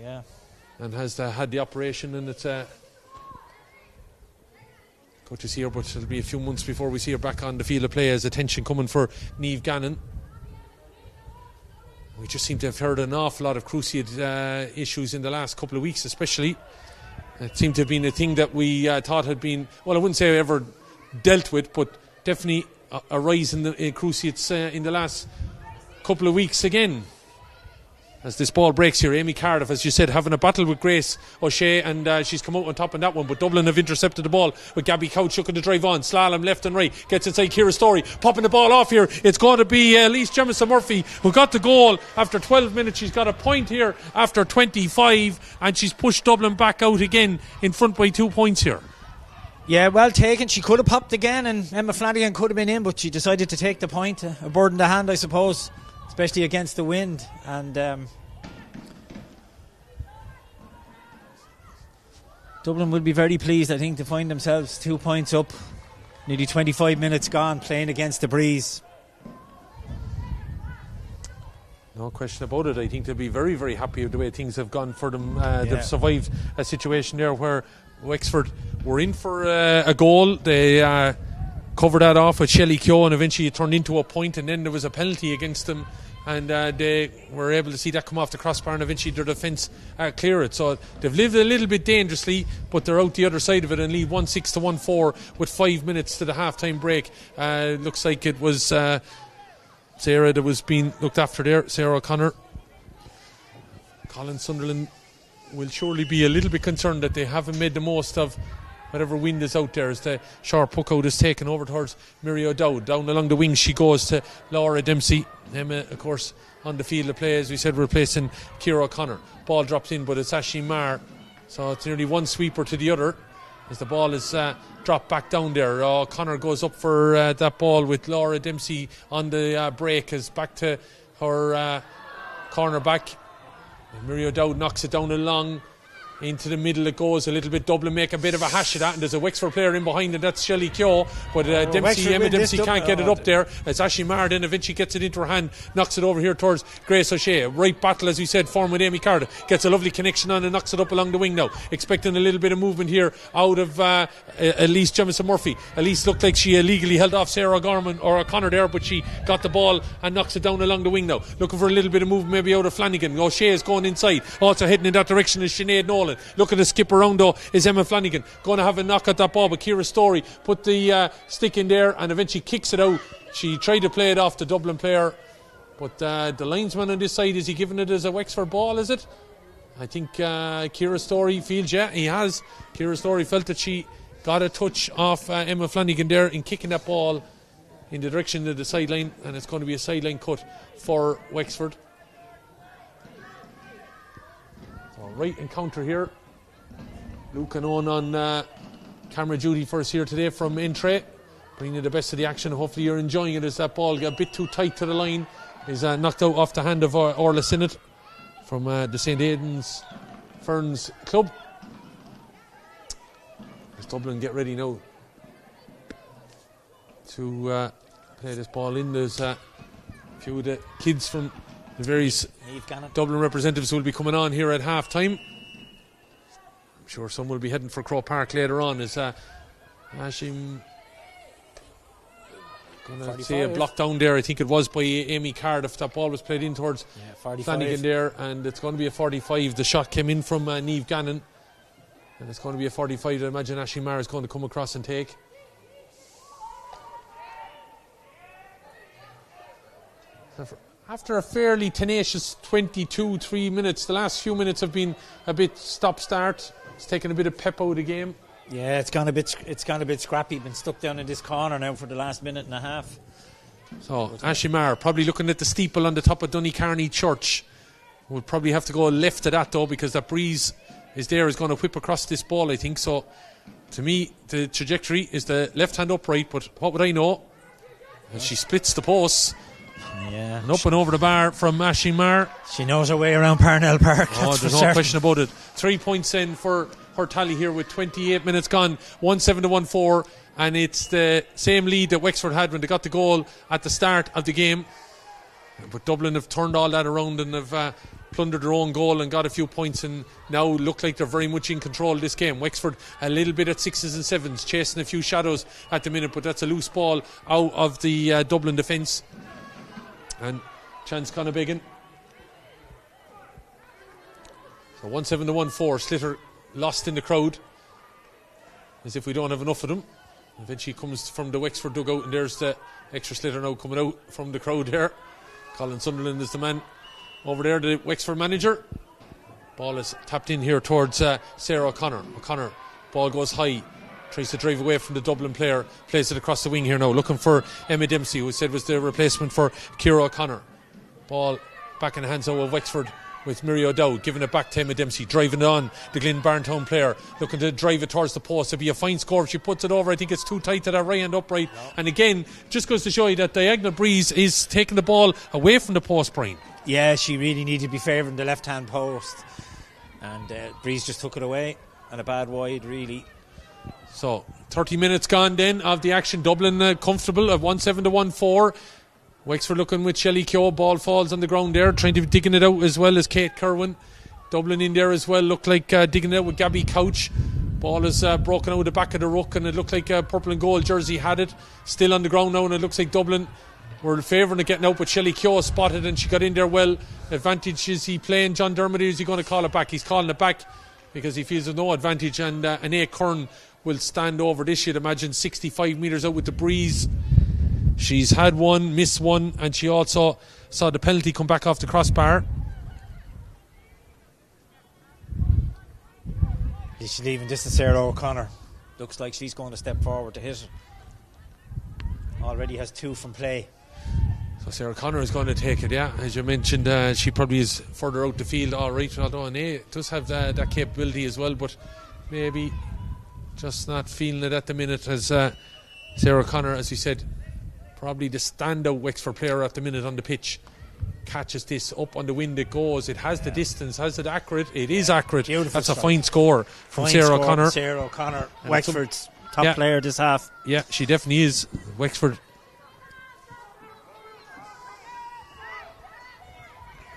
yeah, and has had the operation, and it's good to see her, but it'll be a few months before we see her back on the field of play, as attention coming for Niamh Gannon. We just seem to have heard an awful lot of cruciate issues in the last couple of weeks, especially. It seemed to have been a thing that we thought had been, well, I wouldn't say ever dealt with, but definitely a rise in the cruciates in the last couple of weeks again. As this ball breaks here, Amy Cardiff, as you said, having a battle with Grace O'Shea, and she's come out on top on that one, but Dublin have intercepted the ball with Gabby Couch looking to drive on, slalom left and right, gets inside Ciara Story, popping the ball off here. It's going to be Elise Jemison Murphy who got the goal after 12 minutes. She's got a point here after 25, and she's pushed Dublin back out again in front by 2 points here. Yeah, well taken. She could have popped again, and Emma Flanagan could have been in, but she decided to take the point. A bird in the hand, I suppose, especially against the wind. And Dublin will be very pleased, I think, to find themselves 2 points up. Nearly 25 minutes gone, playing against the breeze. No question about it. I think they'll be very, very happy with the way things have gone for them. They've survived a situation there where Wexford were in for a goal. They covered that off with Shelley Keogh, and eventually it turned into a point, and then there was a penalty against them, and they were able to see that come off the crossbar, and eventually their defence clear it. So they've lived a little bit dangerously, but they're out the other side of it and lead 1-6 to 1-4 with 5 minutes to the half-time break. Looks like it was Sarah that was being looked after there, Sarah O'Connor. Colin Sunderland will surely be a little bit concerned that they haven't made the most of whatever wind is out there, as the sharp puck out is taken over towards Mary O'Dowd. Down along the wing she goes to Laura Dempsey. Emma, of course, on the field of play, as we said, replacing Ciara O'Connor. Ball drops in, but it's Aisling Maher, so it's nearly one sweeper to the other as the ball is dropped back down there. O'Connor goes up for that ball with Laura Dempsey on the break, as back to her corner back. Mary O'Dowd knocks it down along Into the middle it goes, a little bit. Dublin make a bit of a hash of that, and there's a Wexford player in behind, and that's Shelley Keogh. But Emma Dempsey can't get it up there. As Ashley Maher then eventually gets it into her hand, knocks it over here towards Grace O'Shea. Right battle, as we said, form with Amy Carter. Gets a lovely connection on and knocks it up along the wing now. Expecting a little bit of movement here out of Elise Jamison Murphy. Elise looked like she illegally held off Sarah Gorman or O'Connor there, but she got the ball and knocks it down along the wing now. Looking for a little bit of movement maybe out of Flanagan. O'Shea is going inside. Also heading in that direction is Sinead Nolan. Looking to skip around though is Emma Flanagan. Going to have a knock at that ball, but Ciara Story put the stick in there and eventually kicks it out. She tried to play it off the Dublin player, but the linesman on this side, is he giving it as a Wexford ball, is it? I think Ciara Story feels, yeah, he has. Ciara Story felt that she got a touch off Emma Flanagan there in kicking that ball in the direction of the sideline, and it's going to be a sideline cut for Wexford. So right encounter here. Luke and Owen on camera duty for us here today from Entray, bringing the best of the action. Hopefully you're enjoying it, as that ball got a bit too tight to the line. Is knocked out off the hand of Orla Sinnott from the St. Aidan's Ferns club. As Dublin get ready now to play this ball in. There's a few of the kids from the various Dublin representatives who will be coming on here at half time. I'm sure some will be heading for Croke Park later on. As Ashim going to say a block down there, I think it was by Amy Card, if that ball was played in towards Flanagan there, and it's going to be a 45. The shot came in from Niamh Gannon, and it's going to be a 45 that I imagine Ashley Maher is going to come across and take. After a fairly tenacious 22-3 minutes, the last few minutes have been a bit stop-start. It's taken a bit of pep out of the game. Yeah, it's gone a bit scrappy. Been stuck down in this corner now for the last minute and a half. So Ashley Maher probably looking at the steeple on the top of Donecarney Church. We'll probably have to go left of that though, because that breeze is going to whip across this ball, I think. So to me, the trajectory is the left hand upright, but what would I know? As she splits the posts. Yeah, and up and over the bar from Ashley Maher. She knows her way around Parnell Park. Oh, there's no question about it. 3 points in for her tally here with 28 minutes gone. 1-7 to 1-4, and it's the same lead that Wexford had when they got the goal at the start of the game. But Dublin have turned all that around and have plundered their own goal and got a few points, and now look like they're very much in control of this game. Wexford a little bit at 6s and 7s, chasing a few shadows at the minute, but that's a loose ball out of the Dublin defence. And chance kind of begging. So 1-7 to 1-4. Slitter lost in the crowd, as if we don't have enough of them. Eventually comes from the Wexford dugout, and there's the extra Slitter now coming out from the crowd there. Colin Sunderland is the man over there, the Wexford manager. Ball is tapped in here towards Sarah O'Connor. O'Connor, ball goes high, tries to drive away from the Dublin player, plays it across the wing here now, looking for Emma Dempsey, who said was the replacement for Ciara O'Connor. Ball back in the hands of Wexford with Miri O'Dowd, giving it back to Emma Dempsey, driving it on the Glen Barntown player, looking to drive it towards the post. It'll be a fine score if she puts it over. I think it's too tight to that right hand upright. No. And again, just goes to show you that diagonal breeze is taking the ball away from the post, Brian. Yeah, she really needed to be favouring the left hand post, and breeze just took it away, and a bad wide really. So 30 minutes gone then of the action. Dublin comfortable at 1-7 to 1-4. Wexford looking with Shelley Keogh. Ball falls on the ground there, trying to be digging it out as well as Kate Kerwin. Dublin in there as well, looked like digging it out with Gabby Couch. Ball is broken out of the back of the ruck, and it looked like purple and gold jersey had it. Still on the ground now, and it looks like Dublin were favouring it getting out, but Shelley Keogh spotted and she got in there well. Advantage, is he playing John Dermody, or is he going to call it back? He's calling it back because he feels there's no advantage, and Anae Kern will stand over this, you'd imagine, 65 metres out with the breeze. She's had one, missed one, and she also saw the penalty come back off the crossbar. She's leaving this to Sarah O'Connor. Looks like she's going to step forward to hit. Already has 2 from play. So Sarah O'Connor is going to take it, yeah. As you mentioned, she probably is further out the field, all right, although Anae does have that capability as well, but maybe just not feeling it at the minute, as Sarah O'Connor, as we said, probably the standout Wexford player at the minute on the pitch. catches this up on the wind it goes. It has the distance. Has it accurate? It is accurate. Beautiful That's strike. a fine score from Sarah O'Connor. Sarah O'Connor, Wexford's top player this half. Yeah, she definitely is. Wexford.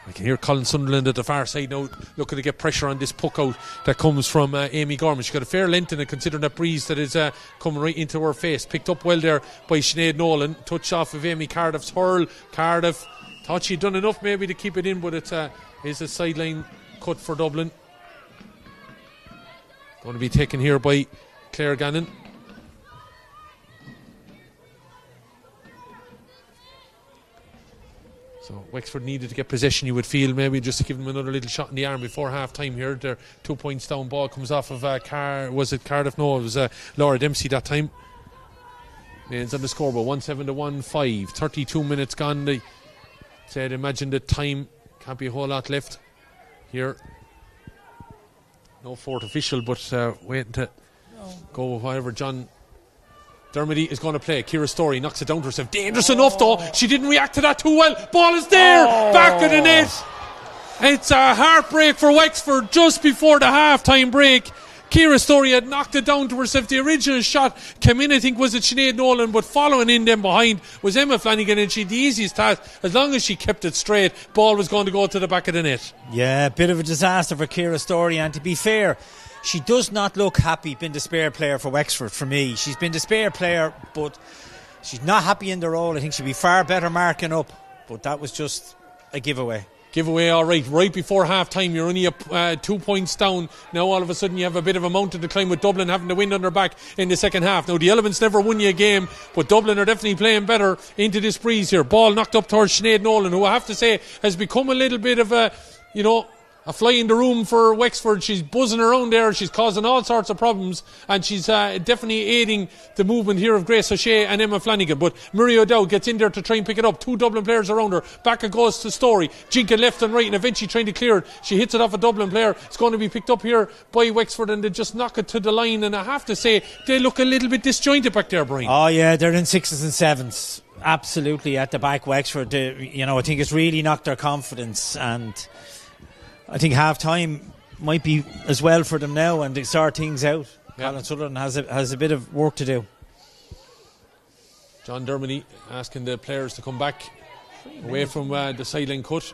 I can hear Colin Sunderland at the far side now looking to get pressure on this puck out that comes from Amy Gorman. She's got a fair length in it considering that breeze that is coming right into her face. Picked up well there by Sinead Nolan. Touch off of Amy Cardiff's hurl. Cardiff thought she'd done enough maybe to keep it in, but it is a sideline cut for Dublin. Going to be taken here by Claire Gannon. So Wexford needed to get possession, you would feel, maybe just to give them another little shot in the arm before half time here. They're 2 points down. Ball comes off of was it Cardiff? No, it was Laura Dempsey that time. Nails on the scoreboard 1-7 to 1-5. 32 minutes gone. They said imagine the time, can't be a whole lot left here. No fourth official, but waiting to go with whatever John Dermody is going to play. Ciara Story knocks it down to herself. Dangerous enough though. She didn't react to that too well. Ball is there. Back of the net. It's a heartbreak for Wexford just before the half-time break. Ciara Story had knocked it down to herself. The original shot came in, I think, was it Sinead Nolan, but following in them behind was Emma Flanagan, and she had the easiest task. As long as she kept it straight, ball was going to go to the back of the net. Yeah, a bit of a disaster for Ciara Story, and to be fair, she does not look happy being the spare player for Wexford for me. She's been the spare player, but she's not happy in the role. I think she'd be far better marking up, but that was just a giveaway. Giveaway, all right before half time. You're only up 2 points down. Now all of a sudden you have a bit of a mountain to climb with Dublin having the wind on their back in the second half. Now the Elements never won you a game, but Dublin are definitely playing better into this breeze here. Ball knocked up towards Sinead Nolan, who I have to say has become a little bit of a fly in the room for Wexford. She's buzzing around there. She's causing all sorts of problems, and she's definitely aiding the movement here of Grace O'Shea and Emma Flanagan. But Murray O'Dowd gets in there to try and pick it up. 2 Dublin players around her. Back it goes to Story. Jinking left and right, and eventually trying to clear it. She hits it off a Dublin player. It's going to be picked up here by Wexford, and they just knock it to the line. And I have to say, they look a little bit disjointed back there, Brian. Oh yeah, they're in 6s and 7s. Absolutely at the back, Wexford. I think it's really knocked their confidence, and I think half time might be as well for them now, and they sort things out. Colin Sutherland has a bit of work to do. John Dermody asking the players to come back away from the sideline cut.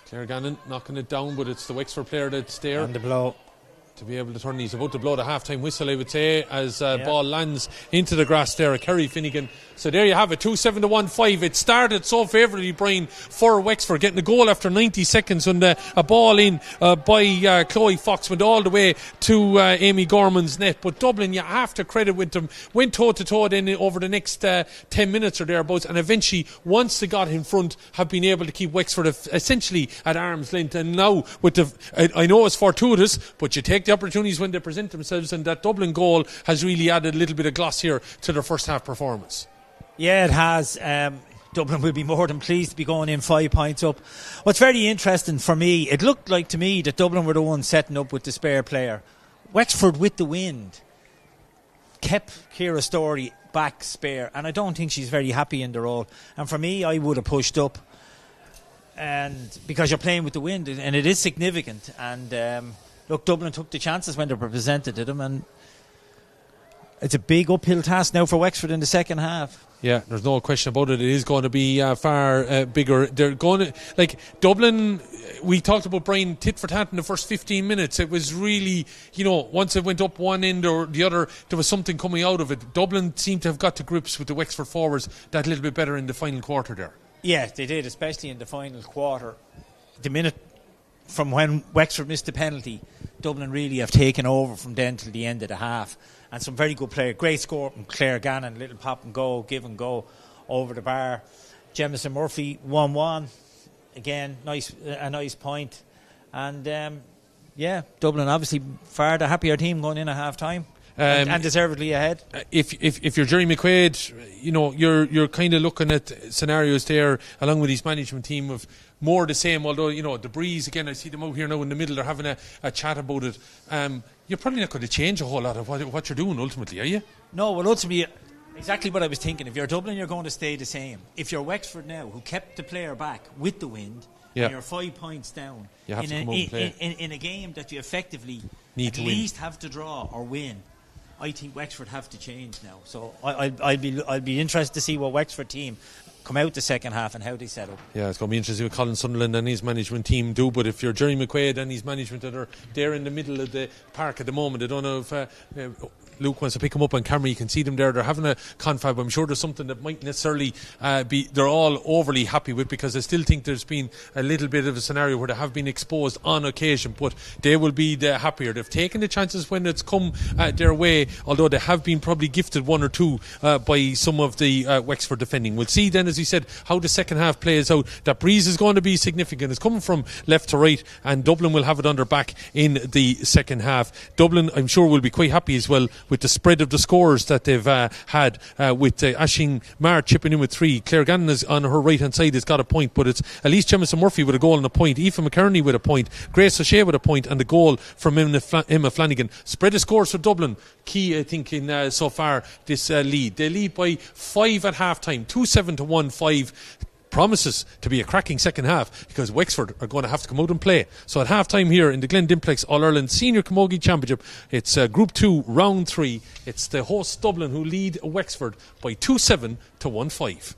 Claire Gannon knocking it down, but it's the Wexford player that's there. And the blow. To be able to turn, he's about to blow the half-time whistle, I would say, as ball lands into the grass there. Kerry Finnegan. So there you have it, 2-7 to 1-5. It started so favourably, Brian, for Wexford, getting a goal after 90 seconds, and a ball in by Chloe Fox went all the way to Amy Gorman's net. But Dublin, you have to credit with them, went toe-to-toe then over the next 10 minutes or thereabouts, and eventually, once they got in front, have been able to keep Wexford essentially at arm's length. And now, with I know it's fortuitous, but you take the opportunities when they present themselves, and that Dublin goal has really added a little bit of gloss here to their first half performance. Yeah, it has. Dublin will be more than pleased to be going in 5 points up. What's very interesting for me, it looked like to me that Dublin were the ones setting up with the spare player. Wexford, with the wind, kept Ciara Story back spare, and I don't think she's very happy in the role. And for me, I would have pushed up, and because you're playing with the wind, and it is significant. And look, Dublin took the chances when they were presented to them, and it's a big uphill task now for Wexford in the second half. Yeah, there's no question about it. It is going to be far bigger. They're going to, like Dublin, we talked about Brian tit for tat in the first 15 minutes. It was really, once it went up one end or the other, there was something coming out of it. Dublin seemed to have got to grips with the Wexford forwards that little bit better in the final quarter there. Yeah, they did, especially in the final quarter. The minute from when Wexford missed the penalty, Dublin really have taken over from then till the end of the half. And some very good players. Great score from Claire Gannon, little pop and go, give and go over the bar. Jemison Murphy 1-1. Again, a nice point. And Dublin obviously far the happier team going in at half time. And deservedly ahead. If you're Jerry McQuaid, you're kind of looking at scenarios there along with his management team of more the same. Although the breeze again, I see them out here now in the middle. They're having a chat about it. You're probably not going to change a whole lot of what you're doing ultimately, are you? No, well ultimately, Exactly what I was thinking. If you're Dublin, you're going to stay the same. If you're Wexford now, who kept the player back with the wind, and you're 5 points down you have to come out and play. In a game that you effectively need at to least have to draw or win, I think Wexford have to change now. So I'll be interested to see what Wexford team come out the second half and how they set up. Yeah, it's going to be interesting what Colin Sunderland and his management team do. But if you're Jerry McQuaid and his management that are there in the middle of the park at the moment, I don't know if Luke wants to pick them up on camera. You can see them there. They're having a confab. I'm sure there's something that might necessarily be they're all overly happy with, because I still think there's been a little bit of a scenario where they have been exposed on occasion, but they will be the happier. They've taken the chances when it's come their way, although they have been probably gifted one or two by some of the Wexford defending. We'll see then, as he said, how the second half plays out. That breeze is going to be significant. It's coming from left to right, and Dublin will have it on their back in the second half. Dublin, I'm sure, will be quite happy as well with the spread of the scores that they've had, with Aisling Marr chipping in with 3. Claire Gannon is on her right hand side, has got a point, but it's Elise Jemison Murphy with a goal and a point, Aoife McKerney with a point, Grace O'Shea with a point, and the goal from Emma Flanagan. Spread of scores for Dublin, key I think in so far this lead. They lead by 5 at half time, 2-7 to 1-5. Promises to be a cracking second half, because Wexford are going to have to come out and play. So at half time here in the Glen Dimplex All-Ireland Senior Camogie Championship, it's Group 2 Round 3. It's the hosts Dublin who lead Wexford by 2-7 to 1-5.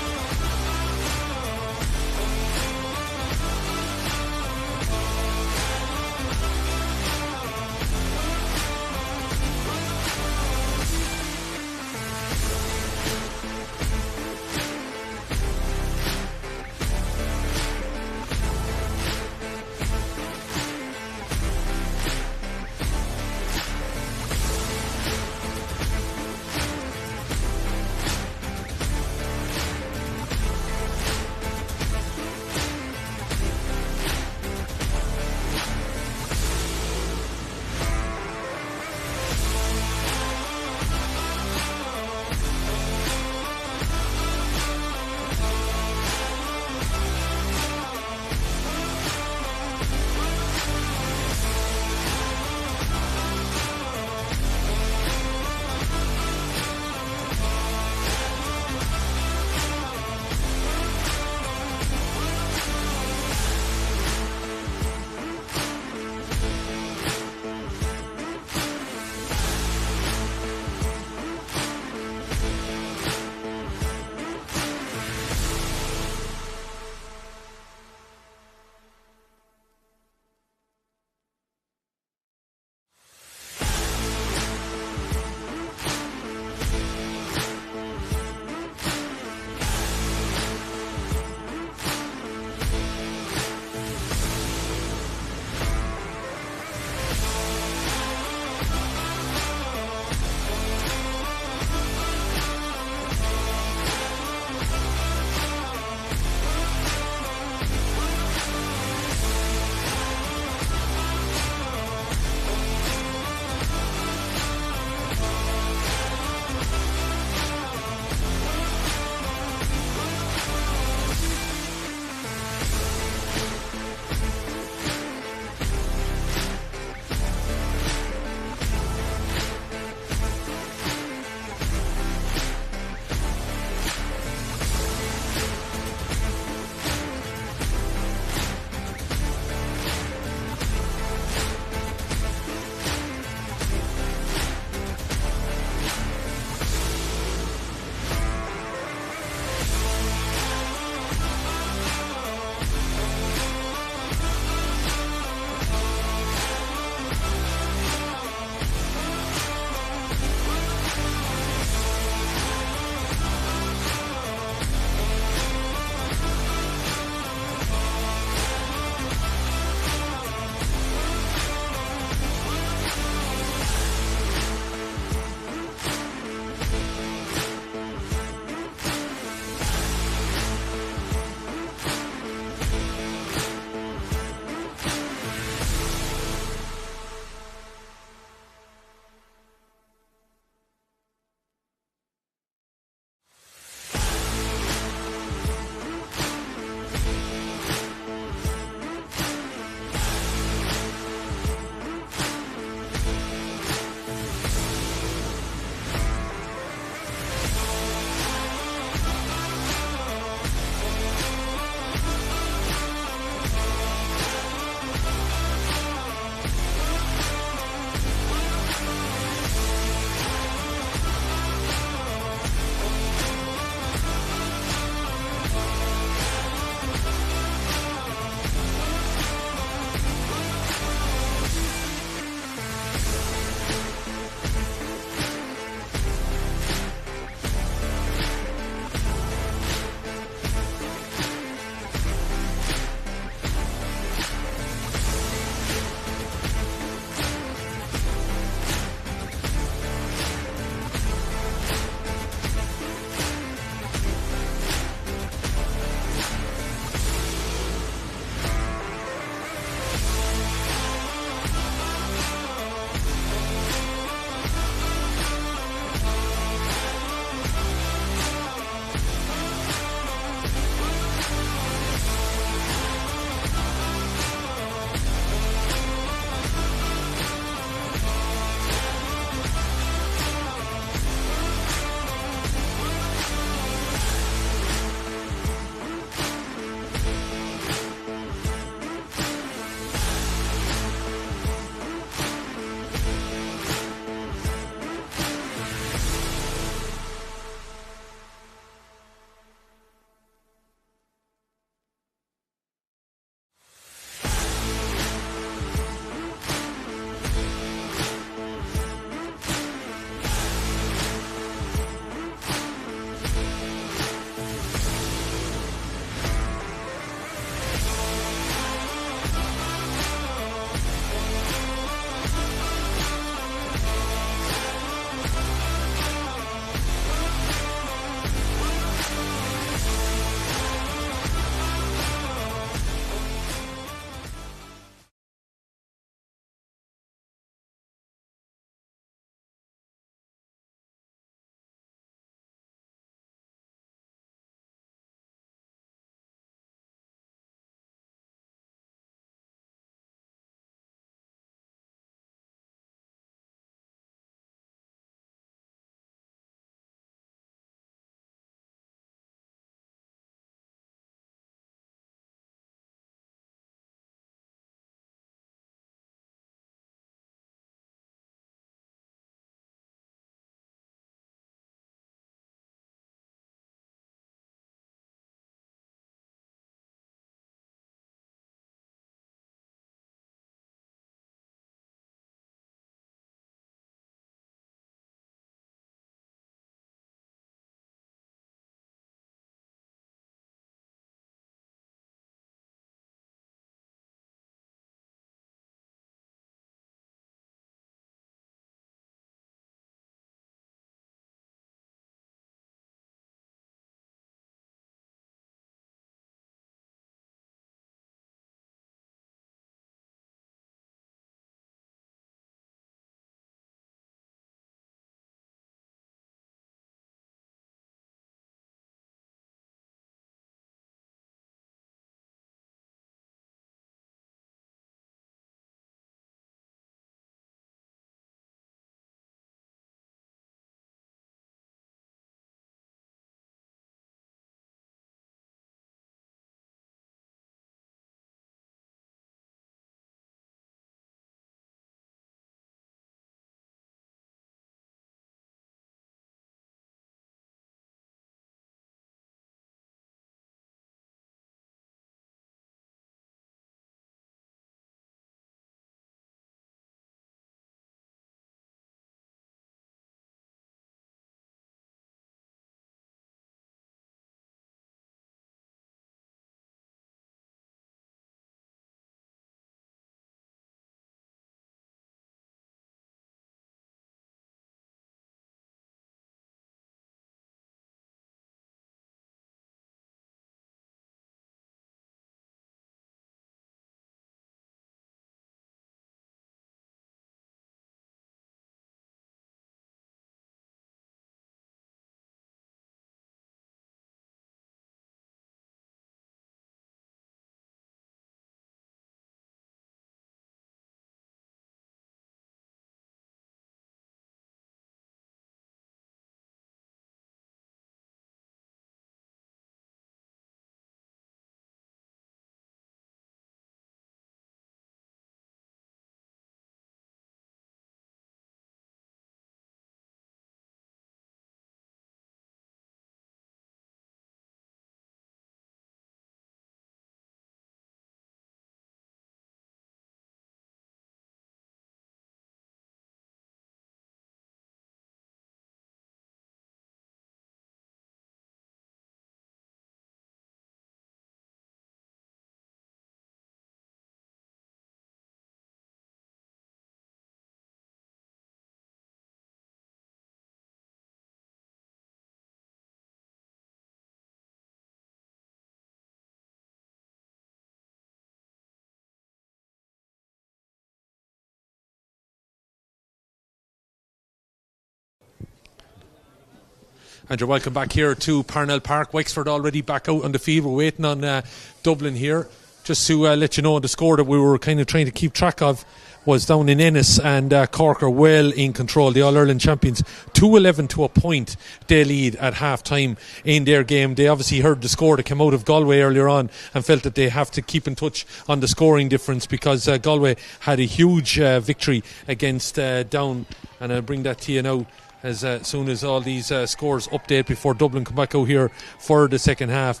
And you're welcome back here to Parnell Park. Wexford already back out on the field. We're waiting on Dublin here. Just to let you know, the score that we were kind of trying to keep track of was down in Ennis, and Cork are well in control. The All-Ireland champions, 2-11 to a point. They lead at half-time in their game. They obviously heard the score that came out of Galway earlier on and felt that they have to keep in touch on the scoring difference, because Galway had a huge victory against Down. And I'll bring that to you now as soon as all these scores update before Dublin come back out here for the second half.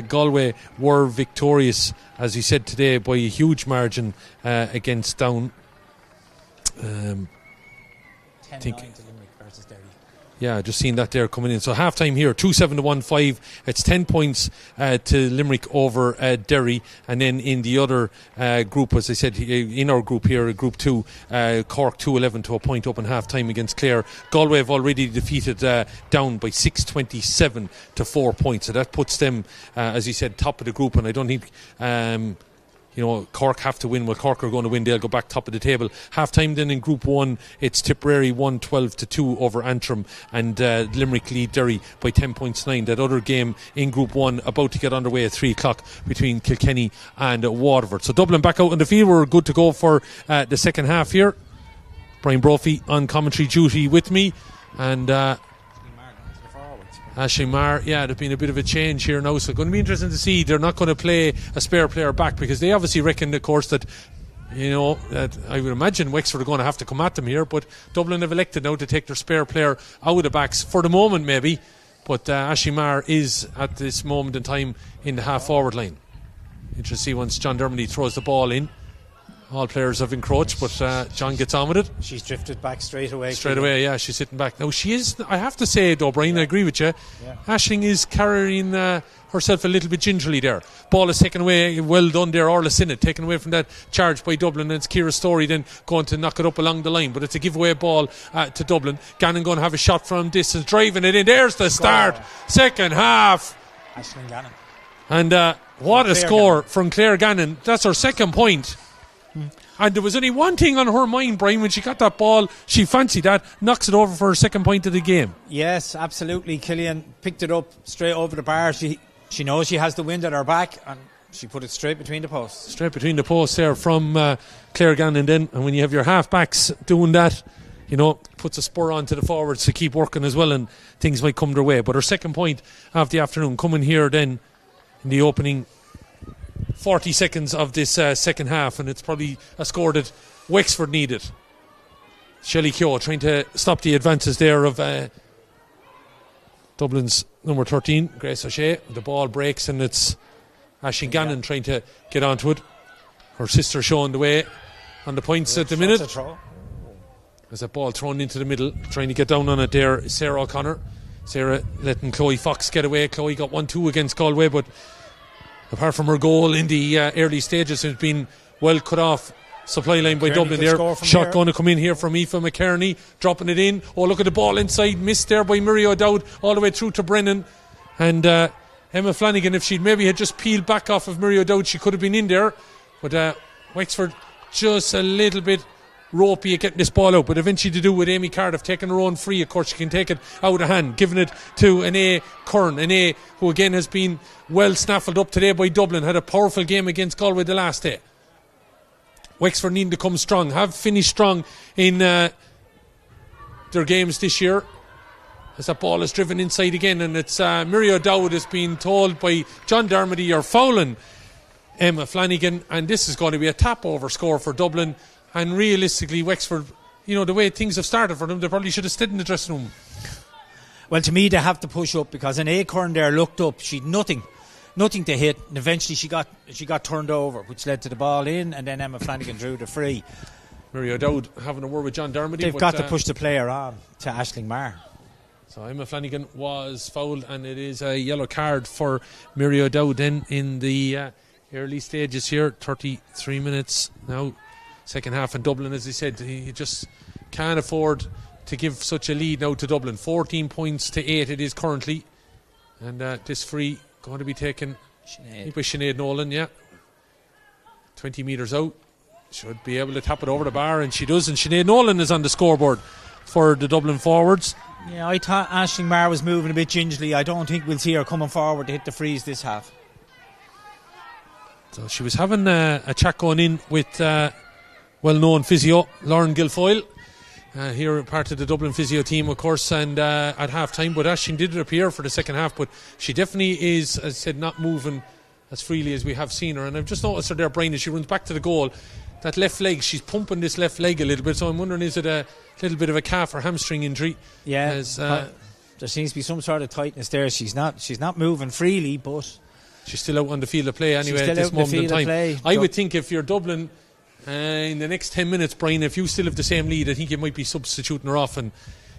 Galway were victorious, as he said today, by a huge margin against Down. 10-9 to Limerick versus Derry. Yeah, just seen that there coming in. So half time here, 2-7 to 1-5. It's 10 points to Limerick over Derry. And then in the other group, as I said, in our group here, Group 2, Cork 2-11 to a point up in half time against Clare. Galway have already defeated Down by 6-27 to 4 points. So that puts them, as he said, top of the group. And I don't think Cork have to win. Well, Cork are going to win. They'll go back top of the table. Half time then in Group 1, it's Tipperary 1-12 to 2 over Antrim, and Limerick lead Derry by 10 points to 9. That other game in Group 1 about to get underway at 3 o'clock between Kilkenny and Waterford. So Dublin back out on the field. We're good to go for the second half here. Brian Brophy on commentary duty with me, and Aisling Maher, there's been a bit of a change here now, so it's going to be interesting to see. They're not going to play a spare player back, because they obviously reckon, of course, that that I would imagine Wexford are going to have to come at them here, but Dublin have elected now to take their spare player out of the backs for the moment maybe, but Aisling Maher is at this moment in time in the half forward line. Interesting to see once John Dermody throws the ball in. All players have encroached, but John gets on with it. She's drifted back straight away. Yeah, she's sitting back. Now, she is, I have to say, though, Brian, I agree with you. Yeah. Aisling is carrying herself a little bit gingerly there. Ball is taken away. Well done there, Orla Sinnott, taken away from that charge by Dublin. And it's Ciara Story then going to knock it up along the line. But it's a giveaway ball to Dublin. Gannon going to have a shot from distance, driving it in. There's the start. Second half. Aisling Gannon. And what a score from Claire Gannon. That's her second point. And there was only one thing on her mind, Brian, when she got that ball. She fancied that, knocks it over for her second point of the game. Yes, absolutely. Killian picked it up straight over the bar. She knows she has the wind at her back, and she put it straight between the posts. Straight between the posts there from Claire Gannon then. And when you have your half-backs doing that, puts a spur on to the forwards to keep working as well, and things might come their way. But her second point of the afternoon coming here then in the opening 40 seconds of this second half, and it's probably a score that Wexford needed. Shelley Keogh trying to stop the advances there of Dublin's number 13, Grace O'Shea. The ball breaks, and it's Aisling Gannon trying to get onto it. Her sister showing the way on the points at the minute. There's a ball thrown into the middle, trying to get down on it there, Sarah O'Connor. Sarah letting Chloe Fox get away. Chloe got 1-2 against Galway, but apart from her goal in the early stages, it's been well cut off supply line by Dublin there. Shot going to come in here from Aoife McKerney, dropping it in. Oh, look at the ball inside, missed there by Murray O'Dowd, all the way through to Brennan. And Emma Flanagan, if she'd maybe had just peeled back off of Murray O'Dowd, she could have been in there. But Wexford just a little bit ropey at getting this ball out, but eventually to do with Amy Cardiff taking her own free. Of course, she can take it out of hand, giving it to Anae Curran. Anae, who again has been well snaffled up today by Dublin, had a powerful game against Galway the last day. Wexford needing to come strong, have finished strong in their games this year, as that ball is driven inside again, and it's Murray O'Dowd has been told by John Dermody, you're fouling Emma Flanagan, and this is going to be a tap over score for Dublin. And realistically, Wexford, the way things have started for them, they probably should have stayed in the dressing room. Well, to me, they have to push up, because an Acorn there looked up. She'd nothing to hit, and eventually she got turned over, which led to the ball in, and then Emma Flanagan drew the free. Murray O'Dowd having a word with John Dermody. They've got to push the player on to Aisling Maher. So Emma Flanagan was fouled, and it is a yellow card for Murray O'Dowd then in the early stages here. 33 minutes now. Second half in Dublin, as I said, he just can't afford to give such a lead now to Dublin. 14 points to 8 it is currently. And this free going to be taken by Sinead Nolan, 20 metres out. Should be able to tap it over the bar, and she does. And Sinead Nolan is on the scoreboard for the Dublin forwards. Yeah, I thought Aisling Maher was moving a bit gingerly. I don't think we'll see her coming forward to hit the freeze this half. So she was having a chat going in with well-known physio Lauren Guilfoyle, here part of the Dublin physio team, of course, and at half-time. But Aisling did appear for the second half, but she definitely is, as I said, not moving as freely as we have seen her. And I've just noticed her there, Brian, as she runs back to the goal, that left leg, she's pumping this left leg a little bit, so I'm wondering, is it a little bit of a calf or hamstring injury? Yeah, there seems to be some sort of tightness there. She's not moving freely, but she's still out on the field of play anyway at this moment in time. I would think if you're Dublin in the next 10 minutes, Brian, if you still have the same lead, I think you might be substituting her off and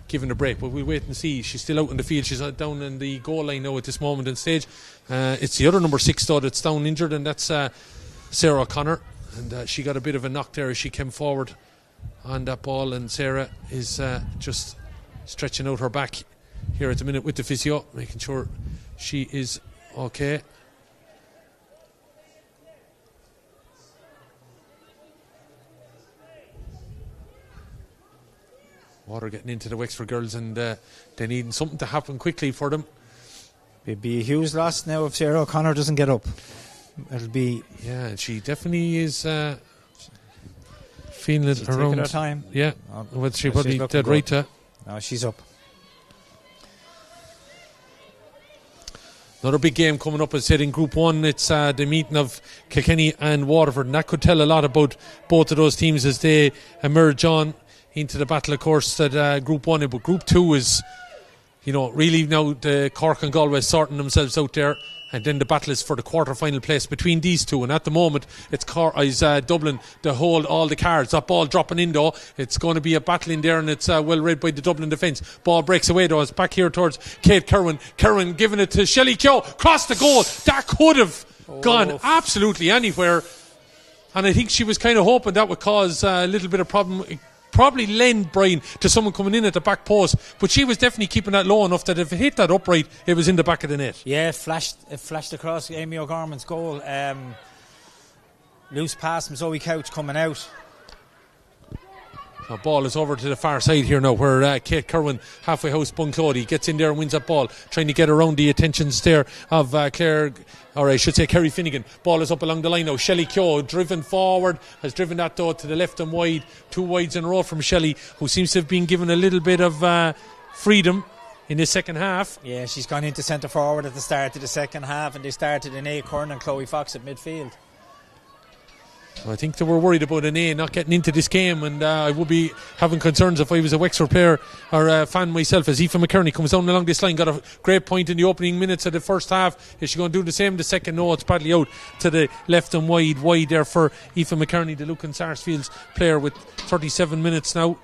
giving a break, but we'll wait and see. She's still out on the field. She's down in the goal line now at this moment in stage. It's the other number 6 though that's down injured, and that's Sarah O'Connor, and she got a bit of a knock there as she came forward on that ball, and Sarah is just stretching out her back here at the minute with the physio, making sure she is okay. Water getting into the Wexford girls, and they needing something to happen quickly for them. It'd be a huge loss now if Sarah O'Connor doesn't get up. It'll be... Yeah, she definitely is feeling it around. Taking her time. Yeah, well, she probably dead right to. No, she's up. Another big game coming up, as I said, in Group 1. It's the meeting of Kilkenny and Waterford, and that could tell a lot about both of those teams as they emerge on into the battle, of course, that Group 1. But Group 2 is, really now the Cork and Galway sorting themselves out there, and then the battle is for the quarter-final place between these two. And at the moment, it's Dublin to hold all the cards. That ball dropping in, though. It's going to be a battle in there, and it's well read by the Dublin defence. Ball breaks away, though. It's back here towards Kate Kerwin. Kerwin giving it to Shelley Keogh. Cross the goal. That could have gone absolutely anywhere. And I think she was kind of hoping that would cause a little bit of problem. Probably lend, Brian, to someone coming in at the back post, but she was definitely keeping that low enough that if it hit that upright, it was in the back of the net. Yeah, it flashed across Amy O'Gorman's goal. Loose pass from Zoe Couch coming out. The ball is over to the far side here now, where Kate Kerwin, halfway house Bunclody, gets in there and wins that ball, trying to get around the attentions there of Kerry Finnegan. Ball is up along the line now. Shelley Keogh driven forward, has driven that though to the left and wide. 2 wides in a row from Shelley, who seems to have been given a little bit of freedom in the second half. Yeah, she's gone into centre forward at the start of the second half, and they started in A. Curran and Chloe Fox at midfield. I think they were worried about an A not getting into this game, and I would be having concerns if I was a Wexford player or a fan myself, as Aoife McKerney comes down along this line. Got a great point in the opening minutes of the first half. Is she going to do the same the second? No, it's badly out to the left and wide there for Aoife McKerney, the Lucan Sarsfields player, with 37 minutes now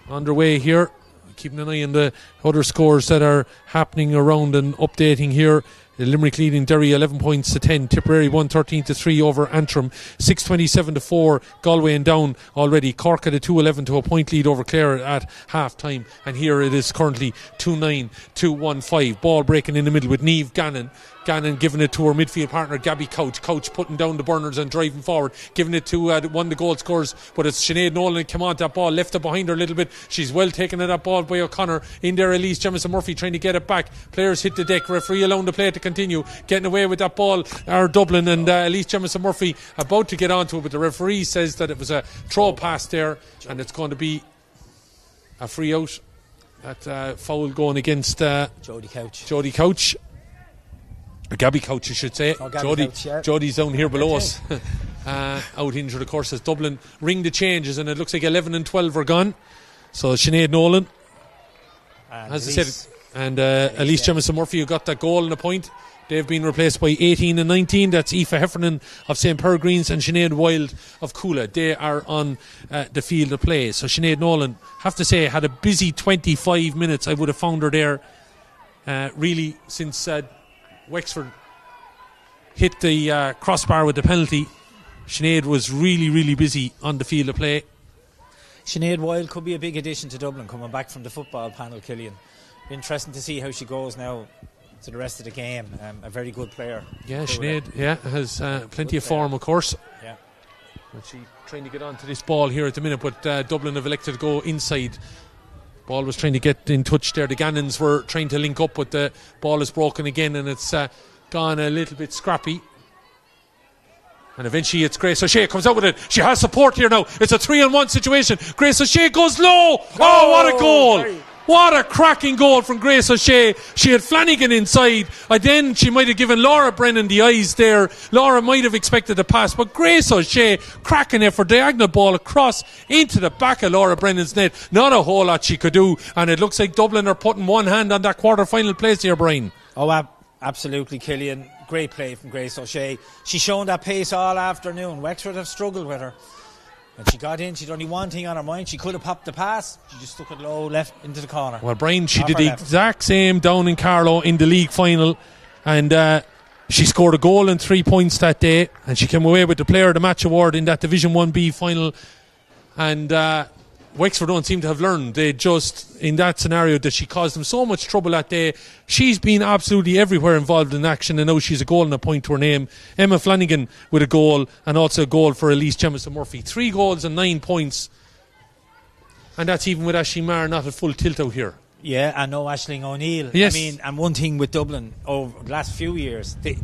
underway here. Keeping an eye on the other scores that are happening around and updating here. Limerick leading Derry 11 points to 10. Tipperary 113-3 over Antrim. 627-4. Galway and down already. Cork at a 2-11 to a point lead over Clare at half time. And here it is currently 2-9-2-1-5. Ball breaking in the middle with Niamh Gannon. Gannon giving it to her midfield partner Gabby Couch. Couch putting down the burners and driving forward, giving it to one of the goal scorers, but it's Sinead Nolan come on that ball, left it behind her a little bit. She's well taken at that ball by O'Connor. In there Elise Jamison Murphy trying to get it back. Players hit the deck, referee allowing the play to continue, getting away with that ball are Dublin, and Elise Jamison Murphy about to get onto it, but the referee says that it was a throw pass there, and it's going to be a free out. That foul going against Jodie Couch. Gabby Couch, I should say. Jodie's down here below us. Out injured, of course, as Dublin ring the changes, and it looks like 11 and 12 are gone. So Sinead Nolan, as I said, and Elise Jamison Murphy, who got that goal and a point. They've been replaced by 18 and 19. That's Aoife Heffernan of St. Peregrine's and Sinead Wilde of Coola. They are on the field of play. So Sinead Nolan, have to say, had a busy 25 minutes. I would have found her there really since Wexford hit the crossbar with the penalty. Sinead was really, really busy on the field of play. Sinead Wilde could be a big addition to Dublin, coming back from the football panel, Killian. Interesting to see how she goes now to the rest of the game. A very good player. Yeah, Sinead has plenty of form, of course. Yeah. But she's trying to get onto this ball here at the minute, but Dublin have elected to go inside Ball was trying to get in touch there. The Gannons were trying to link up, but the ball is broken again, and it's gone a little bit scrappy. And eventually it's Grace O'Shea comes out with it. She has support here now. It's a 3-on-1 situation. Grace O'Shea goes low. Oh, what a goal! What a cracking goal from Grace O'Shea. She had Flanagan inside. Then she might have given Laura Brennan the eyes there. Laura might have expected a pass, but Grace O'Shea cracking effort, diagonal ball across into the back of Laura Brennan's net. Not a whole lot she could do, and it looks like Dublin are putting one hand on that quarter-final place here, Brian. Oh, absolutely, Killian. Great play from Grace O'Shea. She's shown that pace all afternoon. Wexford have struggled with her. And she got in, she'd only one thing on her mind. She could have popped the pass. She just took it low left into the corner. Well, Brian, she did the exact same down in Carlow in the league final. And she scored a goal and 3 points that day. And she came away with the Player of the Match award in that Division 1B final. And Wexford don't seem to have learned. They just, in that scenario that she caused them so much trouble that day, she's been absolutely everywhere involved in action, and now she's a goal and a point to her name. Emma Flanagan with a goal, and also a goal for Elise Jemison Murphy. 3 goals and 9 points. And that's even with Aisling Maher not at full tilt out here. Yeah, and no Aisling O'Neill. Yes. I mean, and one thing with Dublin over the last few years, they've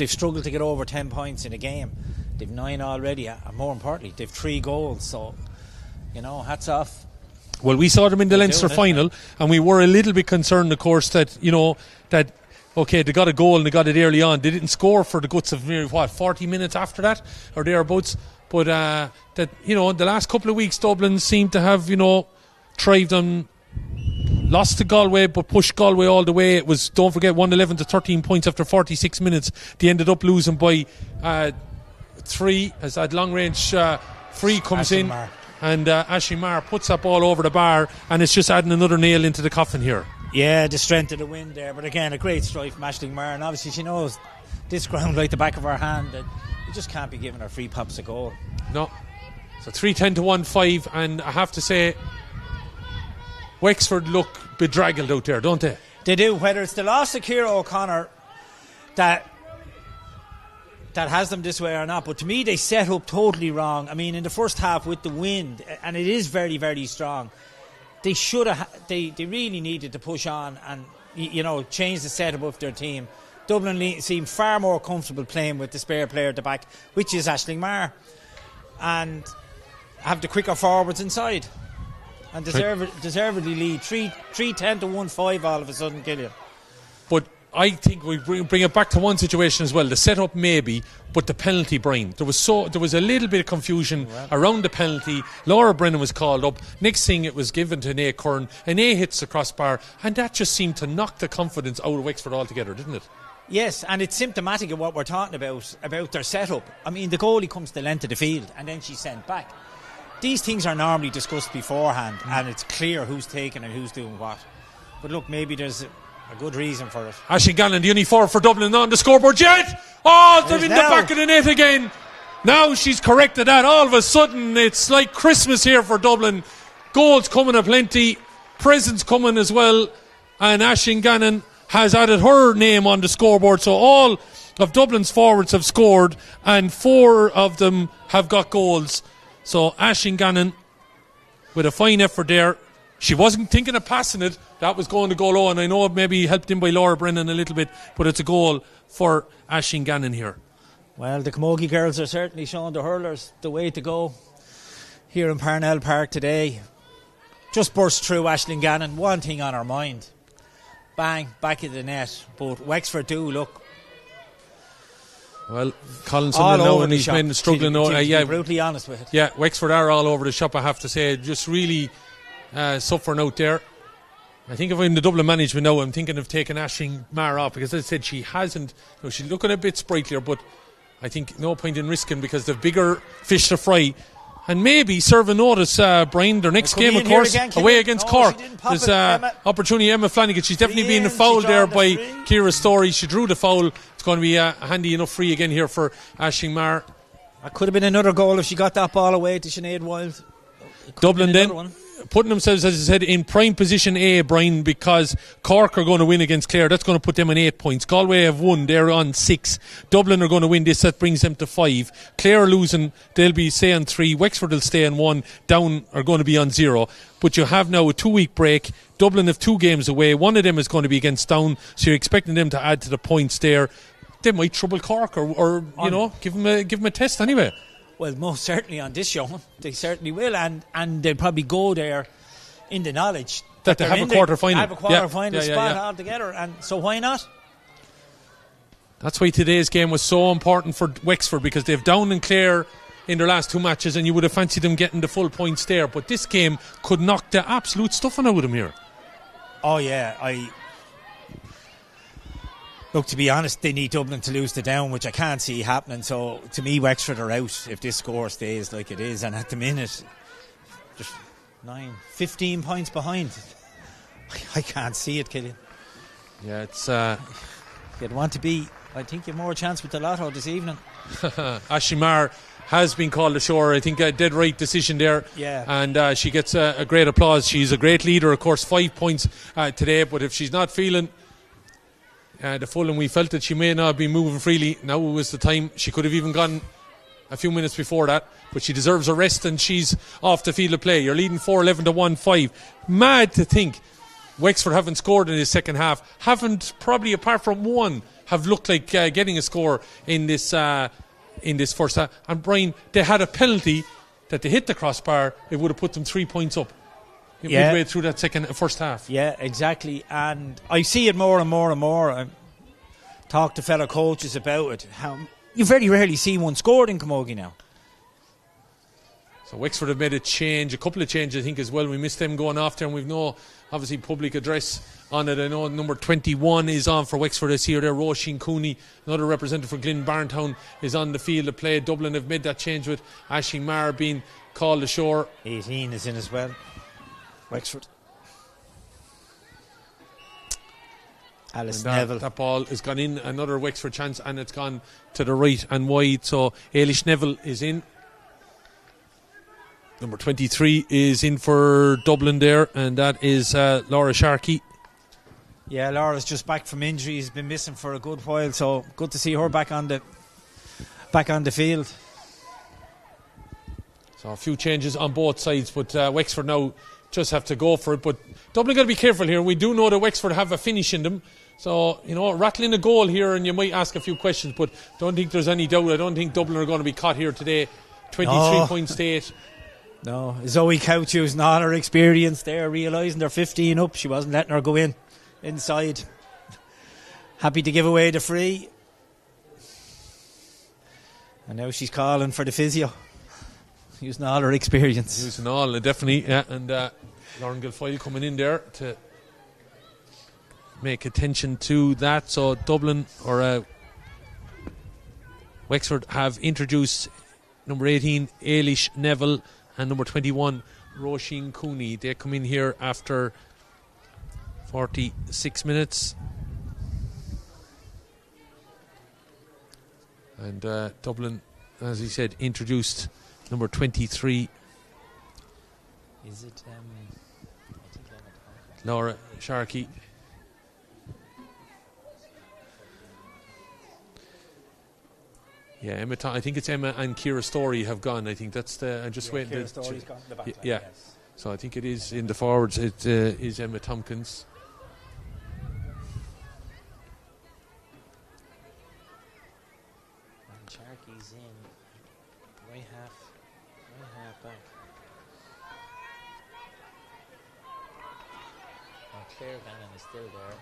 struggled to get over 10 points in a game. They've 9 already, and more importantly, they've 3 goals, so hats off. Well, we saw them in the Leinster final, and we were a little bit concerned, of course, that okay, they got a goal and they got it early on. They didn't score for the guts of 40 minutes after that or thereabouts. But the last couple of weeks, Dublin seemed to have thrived on. Lost to Galway, but pushed Galway all the way. It was, don't forget, 111 to 13 points after 46 minutes. They ended up losing by 3 as that long range free comes Aisling in. Maher. And Aisling Maher puts that ball over the bar, and it's just adding another nail into the coffin here. Yeah, the strength of the wind there. But again, a great strike from Aisling Maher. And obviously she knows this ground like the back of her hand, that you just can't be giving her free pops a goal. No. So 3-10 to 1-5. And I have to say, Wexford look bedraggled out there, don't they? They do. Whether it's the loss of Ciara O'Connor that has them this way or not, but to me they set up totally wrong. I mean, in the first half with the wind, and it is very, very strong, they should have. They really needed to push on and change the setup of their team. Dublin seem far more comfortable playing with the spare player at the back, which is Aisling Maher, and have the quicker forwards inside, and deservedly lead 3-10 to 1-5 all of a sudden, Gillian. But I think we bring it back to one situation as well. The setup maybe, but the penalty, Brian. There was a little bit of confusion around the penalty. Laura Brennan was called up. Next thing, it was given to Nae Curran. And Nae hits the crossbar, and that just seemed to knock the confidence out of Wexford altogether, didn't it? Yes, and it's symptomatic of what we're talking about their setup. I mean, the goalie comes to the length of the field, and then she's sent back. These things are normally discussed beforehand, and it's clear who's taking and who's doing what. But look, maybe there's a good reason for it. Aisling Gannon, the only forward for Dublin, on the scoreboard yet. Oh, they're in the back of the net again. Now she's corrected that. All of a sudden, it's like Christmas here for Dublin. Goals coming aplenty, presents coming as well, and Aisling Gannon has added her name on the scoreboard. So all of Dublin's forwards have scored, and 4 of them have got goals. So Aisling Gannon with a fine effort there. She wasn't thinking of passing it. That was going to go low, and I know it maybe helped in by Laura Brennan a little bit, but it's a goal for Aisling Gannon here. Well, the Camogie girls are certainly showing the hurlers the way to go here in Parnell Park today. Just burst through Aisling Gannon, one thing on her mind. Bang, back of the net. But Wexford do look. Well, Colin Sumner now and his men struggling. To be brutally honest with it. Yeah, Wexford are all over the shop, I have to say. Just really suffering out there. I think if I'm the Dublin management now, I'm thinking of taking Aisling Maher off, because as I said, she hasn't. She's looking a bit sprightlier, but I think no point in risking, because they've bigger fish to fry. And maybe serve a notice, Brian, their next game, of course, away against Cork. There's opportunity. Emma Flanagan, she's definitely being fouled there by Ciara Story. She drew the foul. It's going to be a handy enough free again here for Aisling Maher. That could have been another goal if she got that ball away to Sinead Wild. Dublin then. putting themselves, as I said, in prime position A, Brian, because Cork are going to win against Clare. That's going to put them on 8 points. Galway have won. They're on 6. Dublin are going to win this. That brings them to 5. Clare are losing. They'll be stay on 3. Wexford will stay on 1. Down are going to be on 0. But you have now a 2-week break. Dublin have 2 games away. One of them is going to be against Down, so you're expecting them to add to the points there. They might trouble Cork or give them a test anyway. Well, most certainly on this show, they certainly will, and they'll probably go there in the knowledge that they have a quarter final. Have a quarter final spot altogether, and so why not? That's why today's game was so important for Wexford, because they've Down and Clare in their last 2 matches, and you would have fancied them getting the full points there. But this game could knock the absolute stuffing out of them here. Oh yeah, Look, to be honest, they need Dublin to lose to Down, which I can't see happening. So, to me, Wexford are out if this score stays like it is. And at the minute, just 15 points behind. I can't see it, Killian. Yeah, it's... You'd want to be... I think you have more chance with the lotto this evening. Aisling Maher has been called ashore. I think a dead right decision there. Yeah. And she gets a great applause. She's a great leader, of course, 5 points today. But if she's not feeling... the full, and we felt that she may not be moving freely. Now was the time. She could have even gone a few minutes before that, but she deserves a rest, and she's off the field of play. You're leading 4-11 to 1-5. Mad to think Wexford haven't scored in the second half. Haven't, probably apart from one, have looked like getting a score in this first half. And Brian, they had a penalty that they hit the crossbar. It would have put them 3 points up. Midway through that first half. Yeah, exactly. And I see it more and more and more. I talk to fellow coaches about it. How you very rarely see one scored in Camogie now. So Wexford have made a couple of changes, I think, as well. We missed them going off there, and we've no, obviously, public address on it. I know number 21 is on for Wexford this year there. Roisin Cooney, another representative for Glen Barntown, is on the field of play. Dublin have made that change with Aisling Maher being called ashore. 18 is in as well. Wexford. Alice Neville. That ball has gone in, another Wexford chance, and it's gone to the right and wide. So Ailish Neville is in. Number 23 is in for Dublin there, and that is Laura Sharkey. Yeah, Laura's just back from injury. She's been missing for a good while, so good to see her back on the field. So a few changes on both sides, but Wexford now just have to go for it. But Dublin got to be careful here. We do know that Wexford have a finish in them. So, rattling a goal here, and you might ask a few questions, but don't think there's any doubt. I don't think Dublin are going to be caught here today. 23 points to 8. No, Zoe Couch using all her experience there, realising they're 15 up. She wasn't letting her go inside. Happy to give away the free. And now she's calling for the physio. Using all her experience. Using all, definitely, yeah. And Lauren Guilfoyle coming in there to make attention to that. So Dublin, or Wexford, have introduced number 18, Ailish Neville, and number 21, Roisin Cooney. They come in here after 46 minutes. And Dublin, as he said, introduced number 23. Is it Laura Sharkey. Yeah, Emma. I think it's Emma and Ciara Story have gone. I think that's the. I'm just waiting. Ciara Story's gone in the back line, yeah. Yes. So I think it is in the forwards. It is Emma Tompkins. And Sharkey's in right half back. Claire Gannon is still there.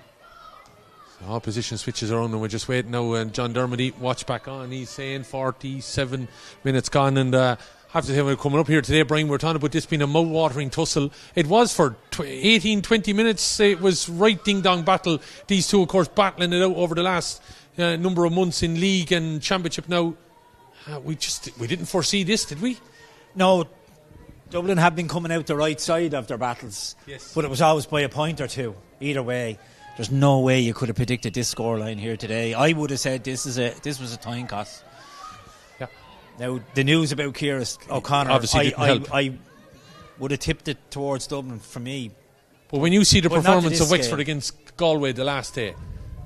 So all position switches around, and we're just waiting now. And John Dermody, watch back on. He's saying 47 minutes gone, and I have to say, we're coming up here today, Brian, we're talking about this being a mouth-watering tussle. It was for 18-20 minutes. It was right ding-dong battle. These two, of course, battling it out over the last number of months in league and championship. Now, we didn't foresee this, did we? No. Dublin have been coming out the right side of their battles, yes, but it was always by a point or two. Either way, there's no way you could have predicted this scoreline here today. I would have said this was a time cost. Yeah. Now the news about Ciara O'Connor, obviously didn't help. I would have tipped it towards Dublin for me. But when you see the But not to performance this of Wexford scale. against Galway the last day,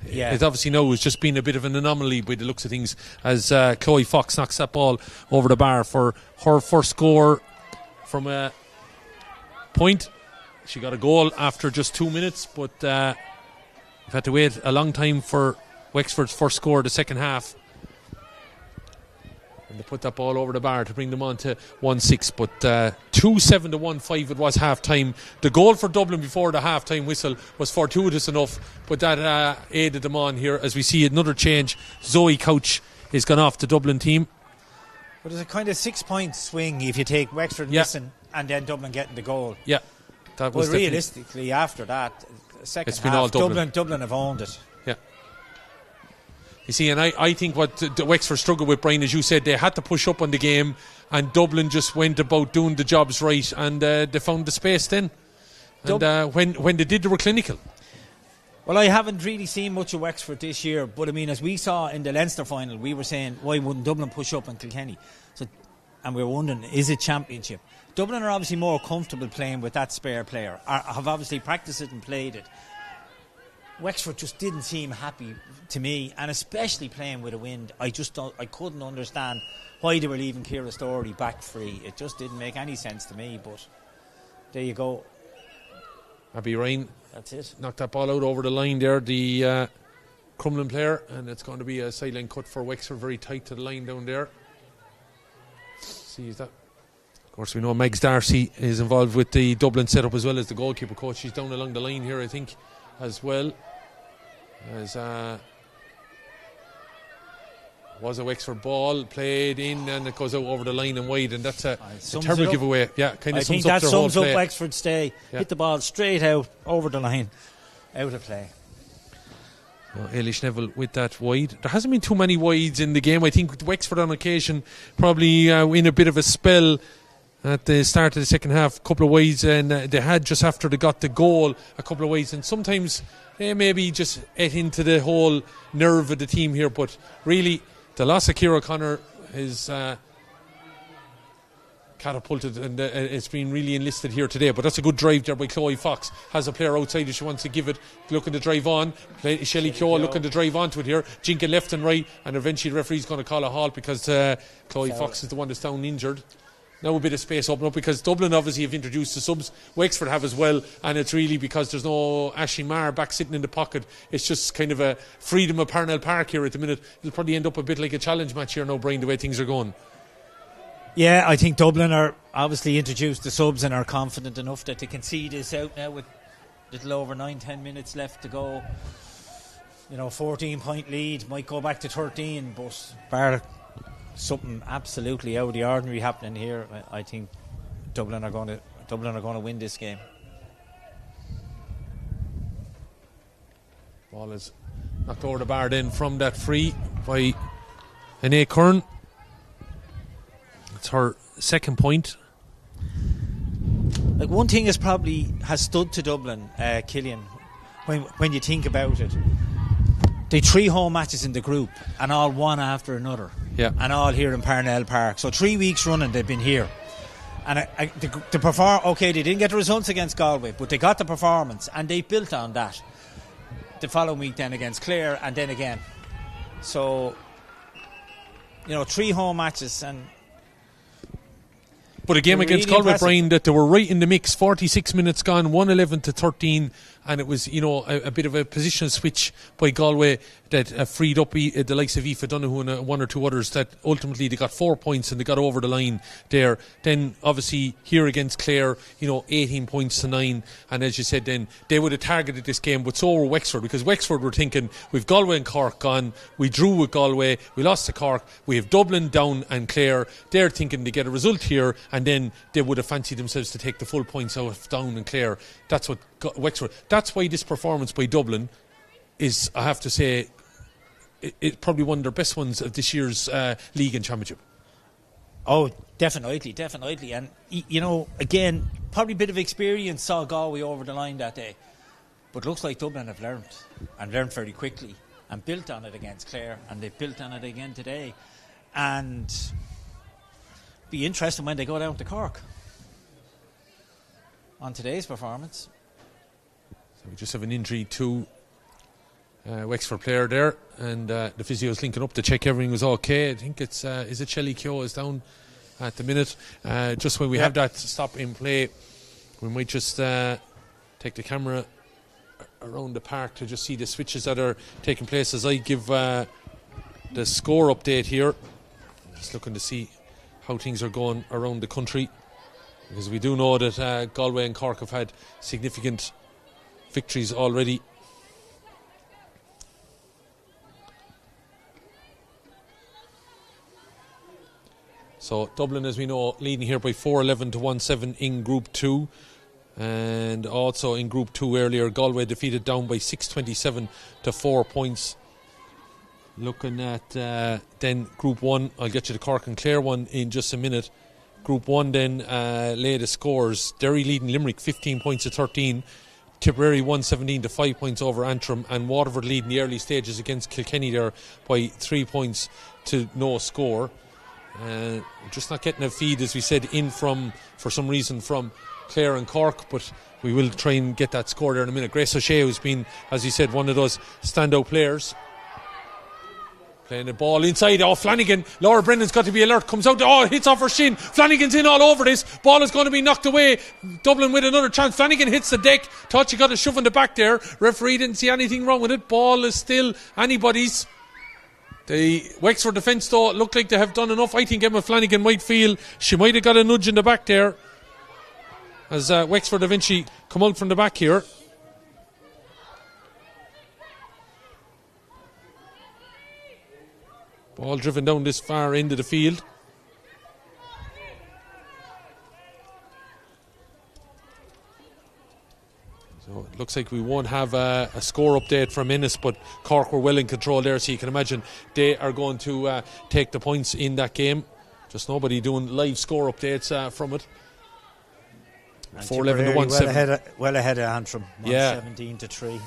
Yeah. it obviously now has just been a bit of an anomaly by the looks of things, as Chloe Fox knocks that ball over the bar for her first score from a point. She got a goal after just 2 minutes, but we've had to wait a long time for Wexford's first score of the second half. And they put that ball over the bar to bring them on to 1-6, but 2-7 to 1-5 it was half time. The goal for Dublin before the half time whistle was fortuitous enough, but that aided them on here as we see another change. Zoe Couch is gone off the Dublin team. But there's a kind of 6-point swing if you take Wexford missing and then Dublin getting the goal. Yeah, that was But realistically, after that, second It's been half, all Dublin. Dublin have owned it. Yeah. You see, and I think what the Wexford struggled with, Brian, as you said, they had to push up on the game, and Dublin just went about doing the jobs right, and they found the space then. And when they did, they were clinical. Well, I haven't really seen much of Wexford this year, but I mean, as we saw in the Leinster final, we were saying, why wouldn't Dublin push up on Kilkenny? And we were wondering, is it championship? Dublin are obviously more comfortable playing with that spare player, have obviously practiced it and played it. Wexford just didn't seem happy to me, and especially playing with a wind. I couldn't understand why they were leaving Ciara Story back free. It just didn't make any sense to me, but there you go. Abby Ryan, that's it. Knocked that ball out over the line there, the Crumlin player, and it's going to be a sideline cut for Wexford, very tight to the line down there. See that? Of course, we know Megs Darcy is involved with the Dublin setup as well as the goalkeeper coach. She's down along the line here, I think, as well. As was a Wexford ball played in, and it goes out over the line and wide, and that's a terrible giveaway. Yeah, kind of I think sums up that their whole sums up play. Wexford's day. Yeah. Hit the ball straight out over the line, out of play. Eilish Neville with that wide. There hasn't been too many wides in the game. I think Wexford on occasion probably in a bit of a spell at the start of the second half, a couple of wides, and they had just after they got the goal a couple of wides, and sometimes they maybe just ate into the whole nerve of the team here, but really the loss of Ciara O'Connor is catapulted, and it's been really enlisted here today. But that's a good drive there by Chloe Fox. Has a player outside if she wants to give it, looking to drive on. Shelley Keogh looking to drive onto it here, jinking left and right, and eventually the referee's going to call a halt because Chloe Fox is the one that's down injured. Now a bit of space open up because Dublin obviously have introduced the subs. Wexford have as well, and it's really because there's no Aisling Maher back sitting in the pocket. It's just kind of a freedom of Parnell Park here at the minute. It'll probably end up a bit like a challenge match here now, Brian, the way things are going. Yeah, I think Dublin are obviously introduced the subs and are confident enough that they can see this out now with a little over 9-10 minutes left to go. 14-point lead, might go back to 13, but bar something absolutely out of the ordinary happening here, I think Dublin are going to win this game. Ball is knocked over the bar then from that free by Ine Curran. It's her second point. Like, one thing has stood to Dublin, Killian, when you think about it. They 3 home matches in the group, and all one after another. Yeah. And all here in Parnell Park. So 3 weeks running they've been here. And the perform. Okay, they didn't get the results against Galway, but they got the performance, and they built on that. The following week then against Clare, and then again. So, 3 home matches, and but a game against really Galway, Brian, that they were right in the mix. 46 minutes gone, 1-11 to 13, and it was a bit of a positional switch by Galway that freed up the likes of Aoife Donoghue and 1 or 2 others, that ultimately they got 4 points and they got over the line there. Then obviously here against Clare, 18 points to 9, and as you said, then they would have targeted this game, but so were Wexford, because Wexford were thinking, we've Galway and Cork gone, we drew with Galway, we lost to Cork, we have Dublin down and Clare. They're thinking they get a result here, and then they would have fancied themselves to take the full points out of Down and Clare. That's what Wexford. That's why this performance by Dublin is, I have to say, it's probably one of their best ones of this year's league and championship. Oh, definitely. And, again, probably a bit of experience saw Galway over the line that day. But looks like Dublin have learned very quickly, and built on it against Clare, and they've built on it again today. And be interesting when they go down to Cork. on today's performance. So we just have an injury to Wexford player there, and the physio's linking up to check everything was okay. I think it's is it Shelley Keogh is down at the minute. Just when we have that stop in play, we might just take the camera around the park to just see the switches that are taking place as I give the score update here. Just looking to see how things are going around the country, because we do know that Galway and Cork have had significant victories already. So Dublin, as we know, leading here by 4-11 to 1-7 in Group 2. And also in Group 2 earlier, Galway defeated down by 6-27 to 4 points. Looking at then Group 1, I'll get you the Cork and Clare one in just a minute. Group 1 then lay the scores. Derry leading Limerick 15 points to 13. Tipperary 117 to 5 points over Antrim, and Waterford leading the early stages against Kilkenny there by 3 points to no score. Just not getting a feed, as we said, in from, for some reason, from Clare and Cork, but we will try and get that score there in a minute. Grace O'Shea, who's been, as you said, one of those standout players, playing the ball inside. Flanagan, Laura Brennan's got to be alert, comes out, hits off her shin. Flanagan's in all over this, ball is going to be knocked away. Dublin with another chance. Flanagan hits the deck, thought she got a shove in the back there. Referee didn't see anything wrong with it. Ball is still anybody's. The Wexford defence, though, look like they have done enough. I think Emma Flanagan might feel she might have got a nudge in the back there, as Wexford eventually come out from the back here. Ball driven down this far end of the field. So it looks like we won't have a score update from Ennis, but Cork were well in control there, so you can imagine they are going to take the points in that game. Just nobody doing live score updates from it. 4-11 to 1-7. Well ahead of Antrim, 117 to 3.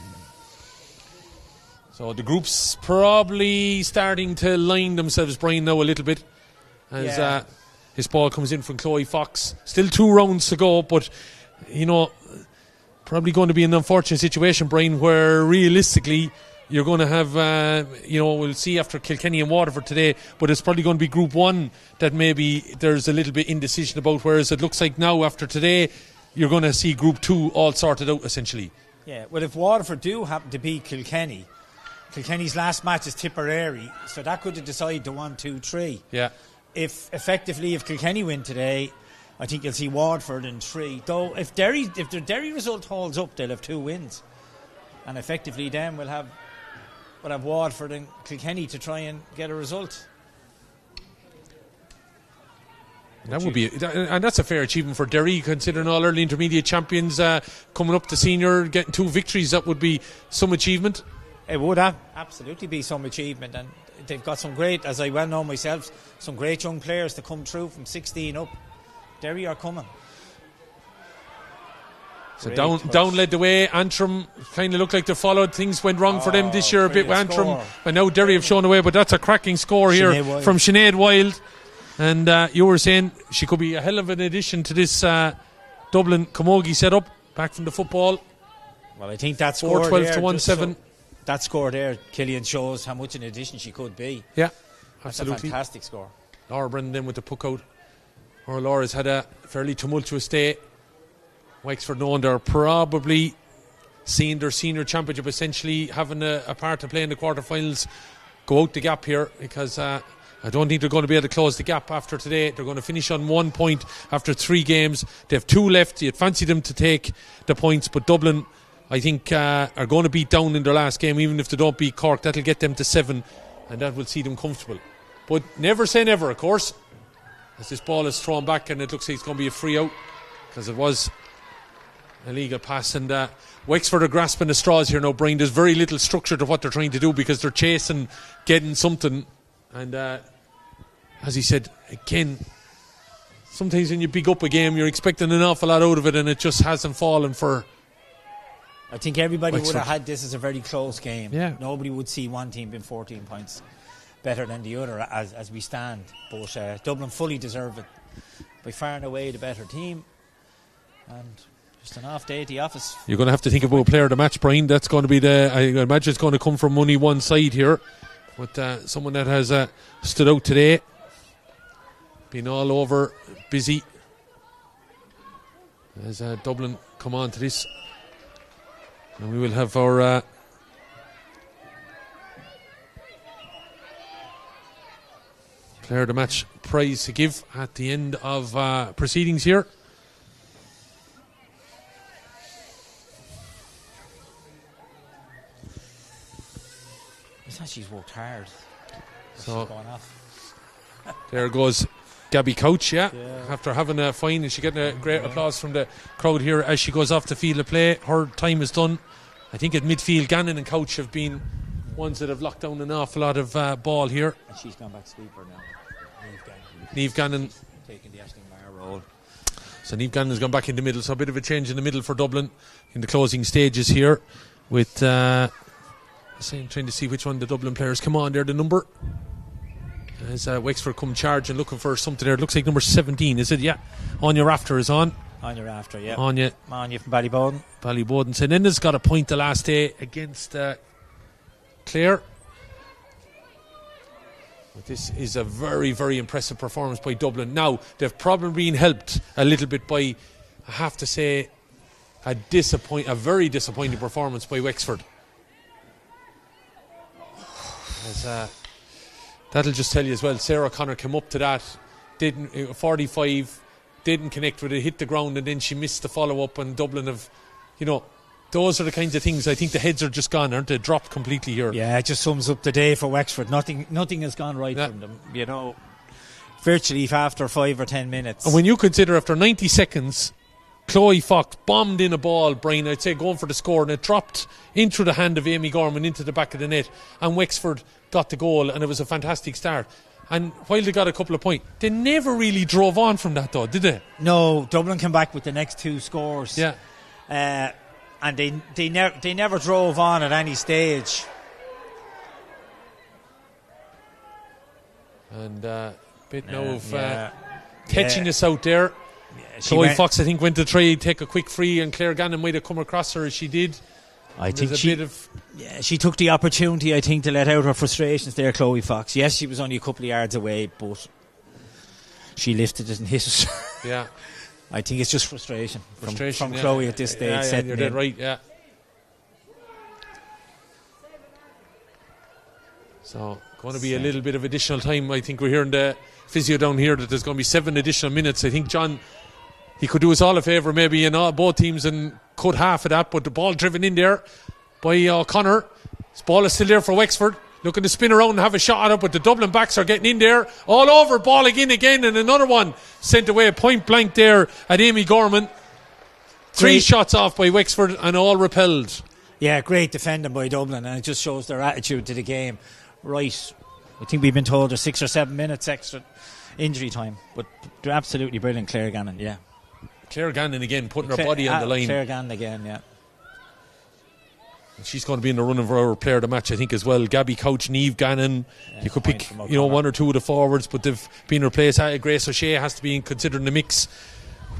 So the group's probably starting to line themselves, Brian, now a little bit, as his ball comes in from Chloe Fox. Still 2 rounds to go, but probably going to be an unfortunate situation, Brian, where realistically you're going to have, we'll see after Kilkenny and Waterford today, but it's probably going to be Group 1 that maybe there's a little bit indecision about, whereas it looks like now after today you're going to see Group 2 all sorted out essentially. Yeah, well, if Waterford do happen to beat Kilkenny, Kilkenny's last match is Tipperary, so that could decide the 1, 2, 3. Yeah. If Kilkenny win today, I think you'll see Waterford in 3. Though if the Derry result holds up, they'll have 2 wins, and effectively then we'll have Waterford and Kilkenny to try and get a result. That would be, and that's a fair achievement for Derry, considering all early intermediate champions coming up to senior, getting 2 victories. That would be some achievement. It would absolutely be some achievement, and they've got some great, as I well know myself, some great young players to come through from 16 up. Derry are coming. So down led the way. Antrim kind of looked like they followed. Things went wrong for them this year a bit with Antrim, and now Derry have shown away. But that's a cracking score here from Sinead Wilde. And you were saying she could be a hell of an addition to this Dublin Camogie setup, back from the football. Well, I think that score 4-12 to 1-7. That score there, Killian, shows how much an addition she could be. Yeah, that's absolutely. a fantastic score. Laura Brennan then with the puck out. Laura's had a fairly tumultuous day. Wexford knowing they're probably seeing their senior championship essentially having a part to play in the quarterfinals go out the gap here, because I don't think they're going to be able to close the gap after today. They're going to finish on 1 point after 3 games. They have 2 left. You'd fancy them to take the points, but Dublin, I think, are going to beat down in their last game. Even if they don't beat Cork, that'll get them to 7, and that will see them comfortable. But never say never, of course, as this ball is thrown back, and it looks like it's going to be a free out, because it was a legal pass. And Wexford are grasping the straws here now, Brian. There's very little structure to what they're trying to do, because they're chasing, getting something. And as he said, again, sometimes when you pick up a game, you're expecting an awful lot out of it, and it just hasn't fallen for. I think everybody Wexford would have had this as a very close game. Yeah. Nobody would see one team being 14 points better than the other as we stand. But Dublin fully deserve it. By far and away the better team. And Just an off day at the office. You're going to have to think about a player of the match, Brian. That's going to be I imagine it's going to come from only one side here. But someone that has stood out today. Been all over, busy. As Dublin come on to this. And we will have our player of the match prize to give at the end of proceedings here. She's worked hard. So she's going off. There goes Gabby Couch, after having a fine, and she getting a great applause from the crowd here as she goes off the field of play. Her time is done. I think at midfield, Gannon and Couch have been ones that have locked down an awful lot of ball here. And she's gone back to sweeper now. Niamh Gannon taking the Ashling Maher role. So Niamh Gannon has gone back in the middle. So a bit of a change in the middle for Dublin in the closing stages here. With trying to see which one the Dublin players come on there. The number as Wexford come charging, looking for something there. It looks like number 17, is it? Yeah. Anya Rafter is on. Anya Rafter, yeah. Anya from Ballyboden. Ballyboden. So then has got a point the last day against Clare. But this is a very, very impressive performance by Dublin. Now, they've probably been helped a little bit by, I have to say, a very disappointing performance by Wexford. That'll just tell you as well. Sarah Connor came up to that, 45, didn't connect with it, hit the ground, and then she missed the follow-up, and Dublin have, those are the kinds of things. I think the heads are just gone, aren't they? Dropped completely here. Yeah, it just sums up the day for Wexford. Nothing has gone right from them, virtually after 5 or 10 minutes. And when you consider after 90 seconds, Chloe Fox bombed in a ball, Brian, I'd say going for the score, and it dropped in through the hand of Amy Gorman into the back of the net, and Wexford got the goal, and it was a fantastic start. And while they got a couple of points, they never really drove on from that, though, did they? No, Dublin came back with the next 2 scores. Yeah. And they never drove on at any stage. And bit now of catchiness out there. Yeah, Chloe Fox, I think, went to try take a quick free, and Claire Gannon might have come across her as she did. I think she took the opportunity, I think, to let out her frustrations there, Chloe Fox. Yes, she was only a couple of yards away, but she lifted it and hit it. Yeah. I think it's just frustration from Chloe at this stage. Yeah, you're dead right, yeah. So, going to be a little bit of additional time. I think we're hearing the physio down here that there's going to be 7 additional minutes. I think John, he could do us all a favour maybe in both teams and cut half of that, but the ball driven in there by O'Connor. This ball is still there for Wexford. Looking to spin around and have a shot at it, but the Dublin backs are getting in there. All over, ball again, and another one sent away point blank there at Amy Gorman. 3 shots off by Wexford and all repelled. Yeah, great defending by Dublin, and it just shows their attitude to the game. Right, I think we've been told there's 6 or 7 minutes extra injury time, but they're absolutely brilliant. Claire Gannon, yeah. Claire Gannon again, putting her body on the line. Claire Gannon again, yeah. She's going to be in the running for our player of the match, I think, as well. Gabby Couch, Niamh Gannon. Yeah, you could pick, 1 or 2 of the forwards, but they've been replaced. Grace O'Shea has to be considered in the mix.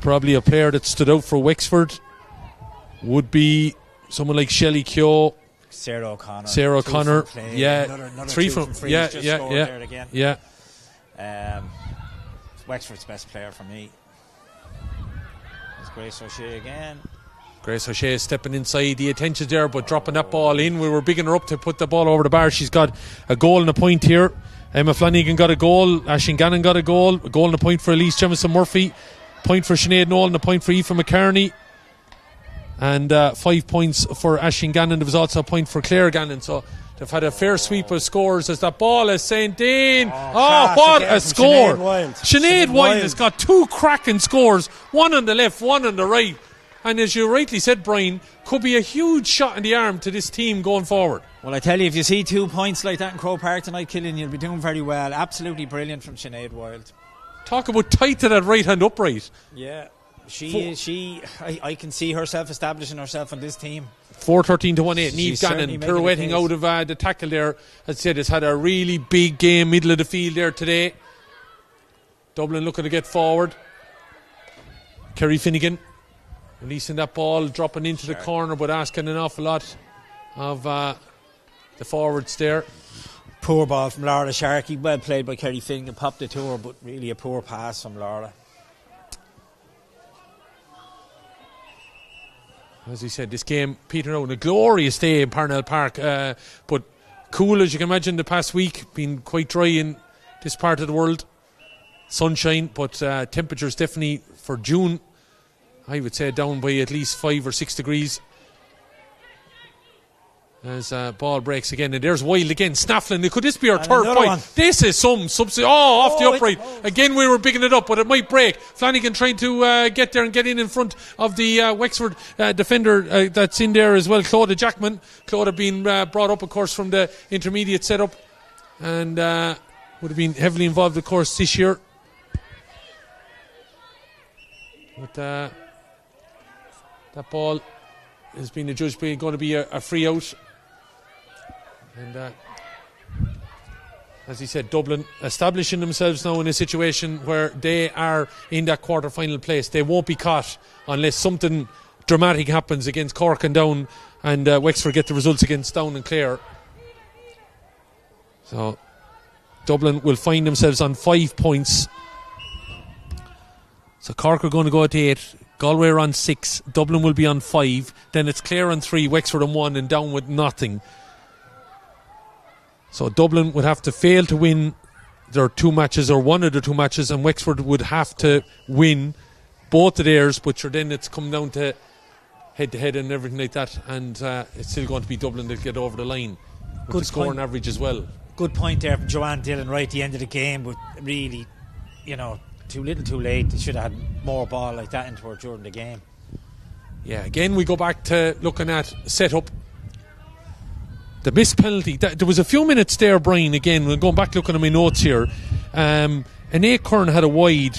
Probably a player that stood out for Wexford would be someone like Shelley Keogh. Sarah O'Connor. Yeah. Another 3 from free. Yeah. Wexford's best player for me. It's Grace O'Shea again. Grace O'Shea is stepping inside. The attention's there, but dropping that ball in. We were bigging her up to put the ball over the bar. She's got a goal and a point here. Emma Flanagan got a goal. Aisling Gannon got a goal and a point for Elise Jemison Murphy. Point for Sinead Nolan, a point for Aoife McCartney. And 5 points for Aisling Gannon. There was also a point for Claire Gannon. So they've had a fair sweep of scores as that ball is sent in. What a score! Sinead Wilde has got 2 cracking scores, one on the left, one on the right. And as you rightly said, Brian, could be a huge shot in the arm to this team going forward. Well, I tell you, if you see 2 points like that in Croke Park tonight, Killian, you'll be doing very well. Absolutely brilliant from Sinead Wilde. Talk about tight to that right hand upright. Yeah, I can see herself establishing herself on this team. 4-13 to 1-8. Niamh Gannon pirouetting out of the tackle there. As I said, has had a really big game, middle of the field there today. Dublin looking to get forward. Kerry Finnegan releasing that ball, dropping into the corner, but asking an awful lot of the forwards there. Poor ball from Laura Sharkey. Well played by Kerry Finnegan. Popped it to her, but really a poor pass from Laura. As he said, this game petered out on a glorious day in Parnell Park, but cool as you can imagine the past week, been quite dry in this part of the world. Sunshine, but temperatures definitely for June, I would say, down by at least 5 or 6 degrees. As ball breaks again, and there's Wild again. Snafflin, could this be our third point? One. This is some subsidy. Off the upright. Again, we were bigging it up, but it might break. Flanagan trying to get there and get in front of the Wexford defender that's in there as well, Clodagh Jackman. Clodagh being brought up, of course, from the intermediate setup, and would have been heavily involved, of course, this year. But that ball has been adjudged going to be a free out. And as he said, Dublin establishing themselves now in a situation where they are in that quarter-final place. They won't be caught unless something dramatic happens against Cork and Down, and Wexford get the results against Down and Clare. So Dublin will find themselves on 5 points. So Cork are going to go at 8, Galway are on 6, Dublin will be on 5, then it's Clare on 3, Wexford on 1, and Down with nothing. So Dublin would have to fail to win their 2 matches, or one of the 2 matches, and Wexford would have to win both of theirs, but sure, then it's come down to head-to-head and everything like that, and it's still going to be Dublin that get over the line with good the scoring average as well. Good point there from Joanne Dillon right at the end of the game, but really, too little too late. They should have had more ball like that into her during the game. Yeah, again we go back to looking at setup. The missed penalty, there was a few minutes there, Brian, again, we're going back looking at my notes here. An Acorn had a wide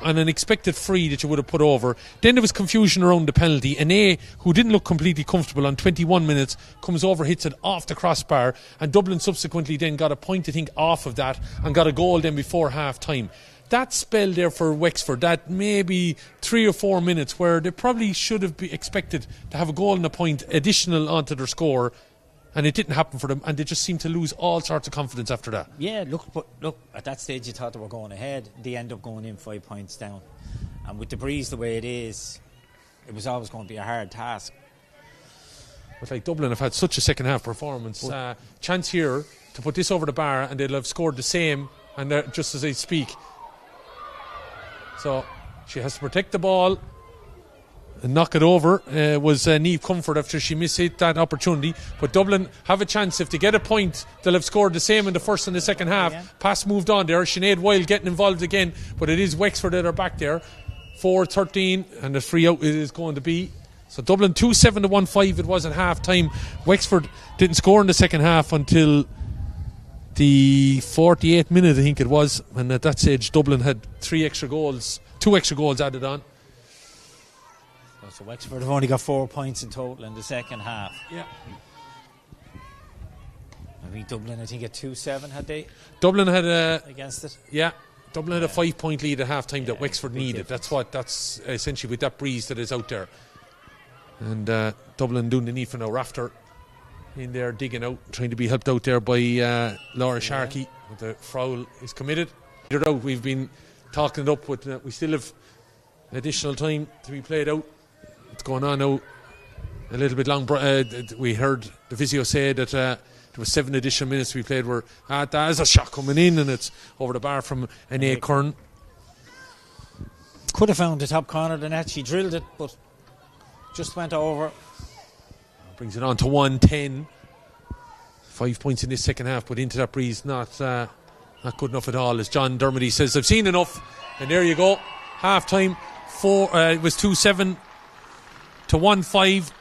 on an expected free that you would have put over. Then there was confusion around the penalty. An A, who didn't look completely comfortable on 21 minutes, comes over, hits it off the crossbar, and Dublin subsequently then got a point, I think, off of that, and got a goal then before half-time. That spell there for Wexford, that maybe 3 or 4 minutes where they probably should have been expected to have a goal and a point additional onto their score, and it didn't happen for them, and they just seemed to lose all sorts of confidence after that. Yeah, look, at that stage you thought they were going ahead. They end up going in 5 points down. And with the breeze the way it is, it was always going to be a hard task. But like Dublin have had such a second half performance. Chance here to put this over the bar, and they'll have scored the same, and just as I speak. So she has to protect the ball and knock it over. Was Niamh Comfort after she missed that opportunity. But Dublin have a chance. If they get a point, they'll have scored the same in the first and the second half. Yeah. Pass moved on there. Sinead Wild getting involved again, but it is Wexford that are back there. 4-13, and the free out it is going to be. So Dublin 2-7 to 1-5 it was at half time. Wexford didn't score in the second half until the 48th minute, I think it was, and at that stage Dublin had 2 extra goals added on. So Wexford have only got 4 points in total in the second half. Yeah. I mean, Dublin, I think at 2-7 had they? Dublin had against it. Yeah. Dublin had a 5-point lead at half time that Wexford needed. That's essentially with that breeze that is out there. And Dublin doing the need for now. Rafter in there digging out, trying to be helped out there by Laura Sharkey. But the foul is committed. We've been talking it up, but we still have additional time to be played out. It's going on now a little bit long. We heard the physio say that there were 7 additional minutes to be played where there's a shot coming in and it's over the bar from an Acorn. Could have found the top corner of the net. She drilled it, but just went over. Brings it on to 1-10. 5 points in this second half, but into that breeze, not good enough at all. As John Dermody says, I've seen enough. And there you go. Half time. It was 2-7 to 1-5.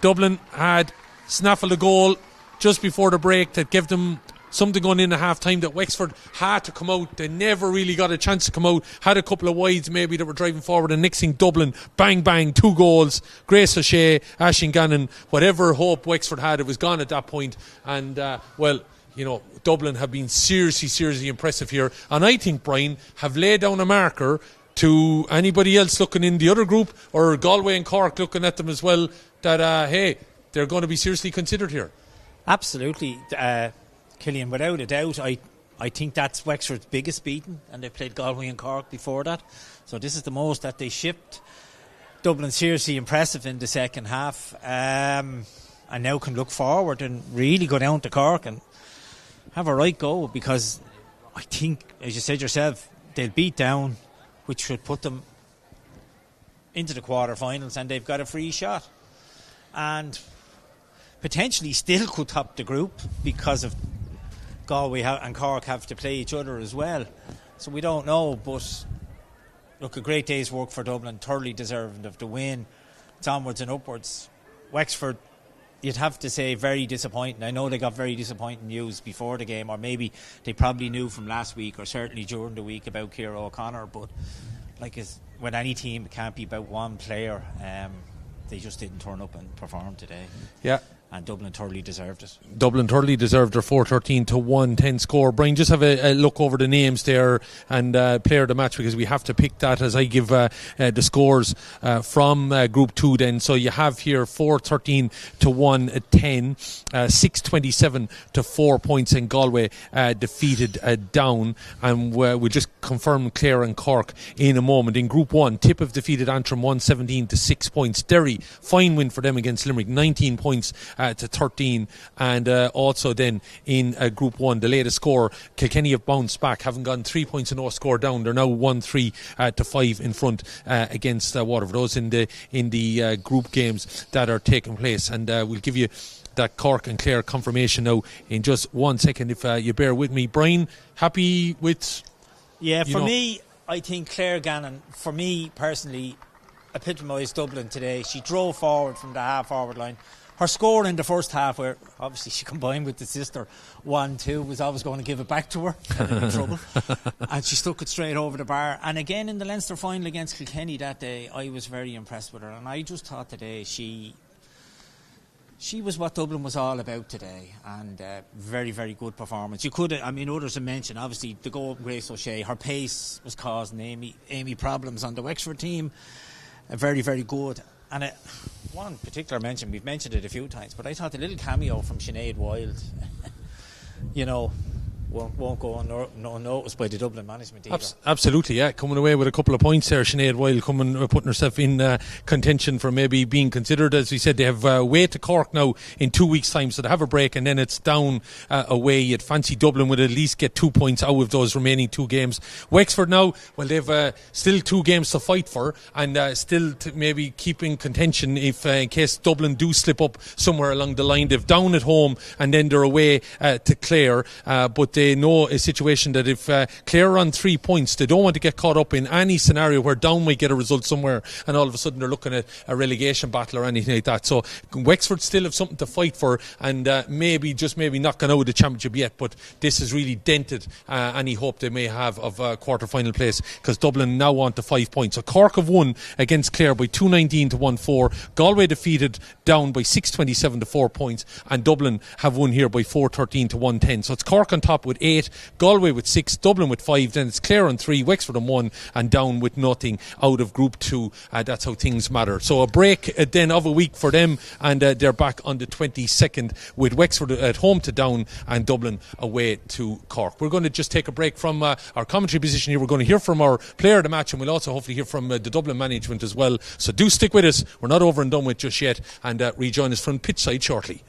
Dublin had snaffled a goal just before the break that gave them something going in at half time that Wexford had to come out. They never really got a chance to come out. Had a couple of wides maybe that were driving forward, and next thing Dublin, bang bang, 2 goals. Grace O'Shea, Aisling Gannon, whatever hope Wexford had, it was gone at that point. And Dublin have been seriously impressive here, and I think, Brian, have laid down a marker to anybody else looking in the other group, or Galway and Cork looking at them as well, that, hey, they're going to be seriously considered here? Absolutely, Killian, without a doubt. I think that's Wexford's biggest beating, and they played Galway and Cork before that. So this is the most that they shipped. Dublin seriously impressive in the second half, and now can look forward and really go down to Cork and have a right go, because I think, as you said yourself, they'll beat Down, which should put them into the quarterfinals, and they've got a free shot. And potentially still could top the group, because of Galway and Cork have to play each other as well. So we don't know, but look, a great day's work for Dublin, thoroughly deserving of the win. It's onwards and upwards. Wexford, you'd have to say, very disappointing. I know they got very disappointing news before the game, or maybe they probably knew from last week, or certainly during the week, about Ciara O'Connor, but like with any team, it can't be about one player. They just didn't turn up and perform today. Yeah. And Dublin thoroughly deserved it. Dublin thoroughly deserved their 4-13 to 1-10 score. Brian, just have a look over the names there and player of the match, because we have to pick that as I give the scores from Group 2 then. So you have here 4-13 to 1-10, 6-27 to 4 points in Galway defeated Down. And we'll just confirm Clare and Cork in a moment. In Group 1, Tip have defeated Antrim 1-17 to 6 points. Derry, fine win for them against Limerick, 19 points to 13. And also then in Group 1, the latest score, Kilkenny have bounced back, having gone 3 points and no score down. They're now 1-3 to 5 in front against Waterford. Those in the group games that are taking place. And we'll give you that Cork and Clare confirmation now in just 1 second, if you bear with me. Brian, happy with... Yeah, for me, I think Clare Gannon, for me personally, epitomised Dublin today. She drove forward from the half-forward line. Her score in the first half, where obviously she combined with the sister 1-2, was always going to give it back to her in trouble, and she stuck it straight over the bar. And again in the Leinster final against Kilkenny that day, I was very impressed with her, and I just thought today she was what Dublin was all about today, and very, very good performance. You could, I mean, others have mentioned, obviously, the goal of Grace O'Shea. Her pace was causing Amy problems on the Wexford team. Very, very good. And one particular mention, we've mentioned it a few times, but I thought the little cameo from Sinead Wilde, won't go unnoticed by the Dublin management either. Absolutely, yeah. Coming away with a couple of points there. Sinead Wilde putting herself in contention for maybe being considered. As we said, they have away to Cork now in 2 weeks' time, so they have a break, and then it's down away. You'd fancy Dublin would at least get 2 points out of those remaining 2 games. Wexford now, well, they've still 2 games to fight for, and still to maybe keep in contention if in case Dublin do slip up somewhere along the line. They've Down at home, and then they're away to Clare, but they know a situation that if Clare are on 3 points, they don't want to get caught up in any scenario where Down might get a result somewhere and all of a sudden they're looking at a relegation battle or anything like that. So Wexford still have something to fight for, and maybe not gone out of the championship yet, but this has really dented any hope they may have of quarter-final place, because Dublin now on to 5 points. So Cork have won against Clare by 2-19 to 1-4. Galway defeated Down by 6-27 to 4 points, and Dublin have won here by 4-13 to 1-10. So it's Cork on top with 8, Galway with 6, Dublin with 5, then it's Clare on 3, Wexford on 1, and Down with nothing out of Group 2. That's how things matter. So a break then of a week for them, and they're back on the 22nd with Wexford at home to Down and Dublin away to Cork. We're going to just take a break from our commentary position here. We're going to hear from our player of the match, and we'll also hopefully hear from the Dublin management as well. So do stick with us. We're not over and done with just yet, and rejoin us from pitchside shortly.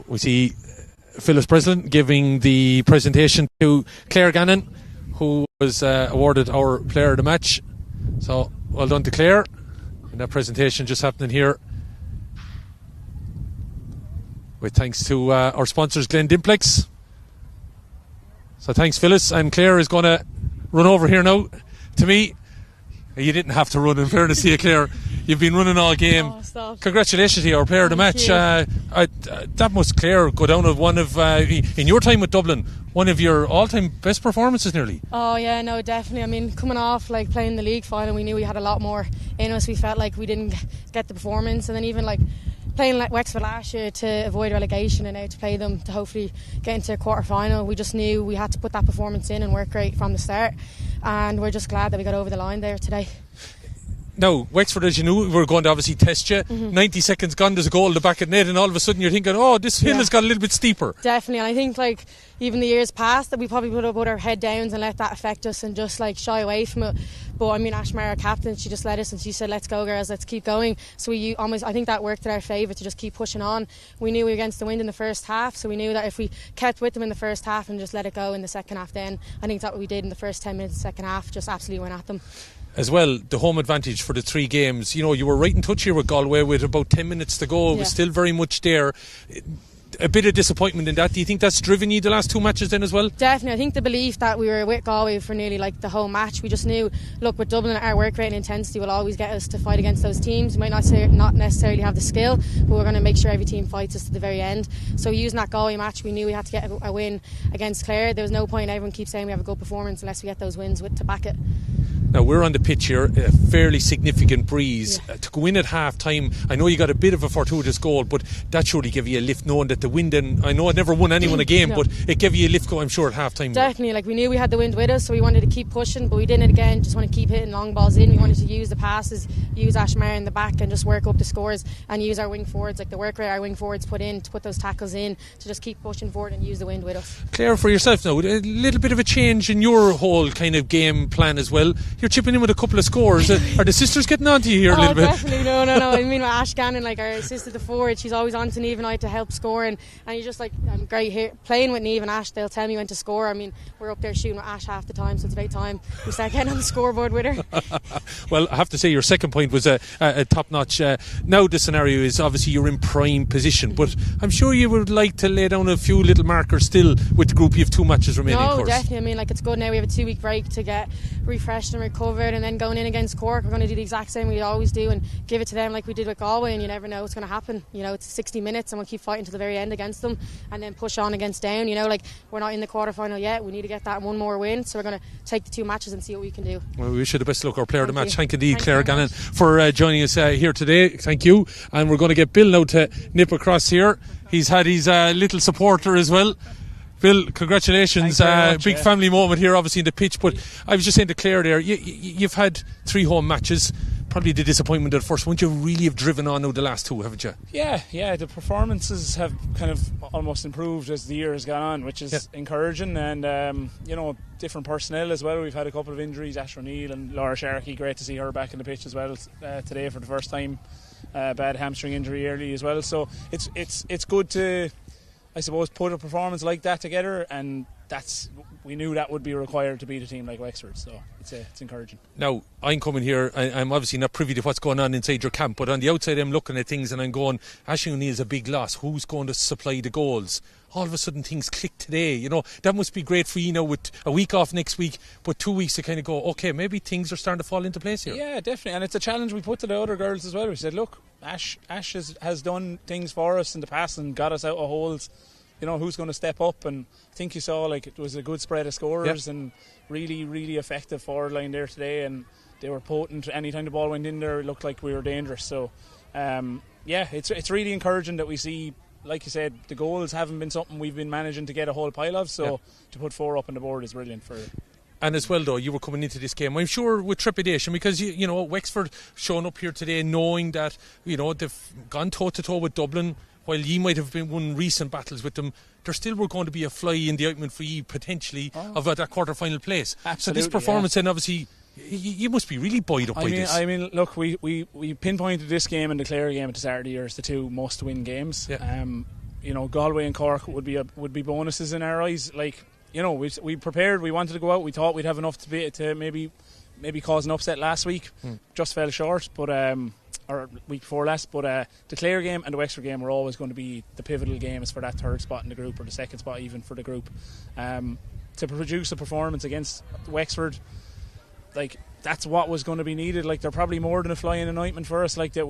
We see Phyllis Breslin giving the presentation to Claire Gannon, who was awarded our player of the match. So well done to Claire. And that presentation just happening here, with thanks to our sponsors Glen Dimplex. So thanks Phyllis, and Claire is going to run over here now to me. You didn't have to run, in fairness to you, Claire. You've been running all game. Oh, Congratulations to you, our player of the match. That must, Claire, go down as one of, in your time with Dublin, one of your all-time best performances nearly. Oh yeah, no, definitely. I mean, coming off like playing the league final, we knew we had a lot more in us. We felt like we didn't get the performance, and then even like playing like Wexford last year to avoid relegation, and now to play them to hopefully get into a quarter final, we just knew we had to put that performance in and work great from the start, and we're just glad that we got over the line there today. Now, Wexford, as you knew, we were going to obviously test you. 90 seconds gone, there's a goal at the back of the net, and all of a sudden you're thinking, oh, this hill has got a little bit steeper. Definitely, and I think like even the years past that we probably would have put our head down and let that affect us and just like shy away from it. But I mean, Ashmar, our captain, she just led us and she said, let's go girls, let's keep going. So I think that worked in our favour to just keep pushing on. We knew we were against the wind in the first half, so we knew that if we kept with them in the first half and just let it go in the second half, then I think that's what we did in the first 10 minutes of the second half, just absolutely went at them. As well, the home advantage for the 3 games. You know, you were right in touch here with Galway with about 10 minutes to go. It was still very much there. A bit of disappointment in that. Do you think that's driven you the last 2 matches then as well? Definitely. I think the belief that we were with Galway for nearly like the whole match, we just knew, look, with Dublin, our work rate and intensity will always get us to fight against those teams. We might not necessarily have the skill, but we're going to make sure every team fights us to the very end. So using that Galway match, we knew we had to get a win against Clare. There was no point, everyone keeps saying we have a good performance unless we get those wins to back it. Now we're on the pitch here, a fairly significant breeze. To go in at half time, I know you got a bit of a fortuitous goal, but that surely gave you a lift knowing that the wind, and I know it never won anyone a game, but it gave you a lift, I'm sure, at half time. Definitely, like we knew we had the wind with us, so we wanted to keep pushing, but we didn't again, just want to keep hitting long balls in. We wanted to use the passes, use Ashmar in the back and just work up the scores and use our wing forwards, like the work rate our wing forwards put in to put those tackles in, to just keep pushing forward and use the wind with us. Claire, for yourself now, a little bit of a change in your whole kind of game plan as well. You're chipping in with a couple of scores. Are the sisters getting on to you here a little bit? Definitely, no. I mean, with Ash Gannon, like our assistant, the forward, she's always on to Niamh and I to help score, and you just like, I'm great here playing with Niamh and Ash. They'll tell me when to score. I mean, we're up there shooting with Ash half the time, so it's about time we start getting on the scoreboard with her. Well, I have to say your second point was a top notch. Now the scenario is obviously you're in prime position, but I'm sure you would like to lay down a few little markers still with the group. You have 2 matches remaining. No, definitely. I mean, like it's good now. We have a 2-week break to get refreshed and recovered, and then going in against Cork, we're going to do the exact same we always do and give it to them like we did with Galway, and you never know what's going to happen. You know, it's 60 minutes and we'll keep fighting to the very end against them and then push on against Down. You know, like we're not in the quarter final yet, we need to get that one more win, so we're going to take the 2 matches and see what we can do. Well, we wish you the best luck, our player of the match. Thank you indeed, Claire Gannon, for joining us here today. Thank you. And we're going to get Bill now to nip across here. He's had his little supporter as well. Bill, congratulations. Big family moment here, obviously, in the pitch. But I was just saying to Claire there, you've had 3 home matches. Probably the disappointment of the first one. You really have driven on now the last 2, haven't you? Yeah. The performances have kind of almost improved as the year has gone on, which is encouraging. And, different personnel as well. We've had a couple of injuries. Ash O'Neill and Laura Sharkey. Great to see her back in the pitch as well today for the first time. Bad hamstring injury early as well. So it's good to, I suppose, put a performance like that together, and we knew that would be required to beat a team like Wexford, so it's encouraging. Now, I'm coming here, I'm obviously not privy to what's going on inside your camp, but on the outside I'm looking at things and I'm going, Aisling O'Neill's a big loss, who's going to supply the goals? All of a sudden things click today, that must be great for you now with a week off next week, but 2 weeks to kind of go, okay, maybe things are starting to fall into place here. Yeah, definitely, and it's a challenge we put to the other girls as well. We said, look, Ash has done things for us in the past and got us out of holes. Who's going to step up, and I think you saw like it was a good spread of scorers and really, really effective forward line there today, and they were potent. Anytime the ball went in there, it looked like we were dangerous. So it's really encouraging that we see, like you said, the goals haven't been something we've been managing to get a whole pile of, so to put 4 up on the board is brilliant for it. And as well, though, you were coming into this game, I'm sure, with trepidation, because Wexford showing up here today knowing that they've gone toe to toe with Dublin. While ye might have won recent battles with them, there still were going to be a fly in the ointment for ye potentially of that quarter-final place. Absolutely, so this performance then obviously, you must be really buoyed up by this. I mean, look, we pinpointed this game and the Clare game at the start of the year as the 2 must-win games. Galway and Cork would be bonuses in our eyes. Like, we prepared, we wanted to go out, we thought we'd have enough to maybe cause an upset last week. Just fell short, but or week before last. But the Clare game and the Wexford game were always going to be the pivotal games for that third spot in the group, or the second spot even for the group. To produce a performance against Wexford, like, that's what was going to be needed. Like, they're probably more than a fly in an ointment for us. Like, that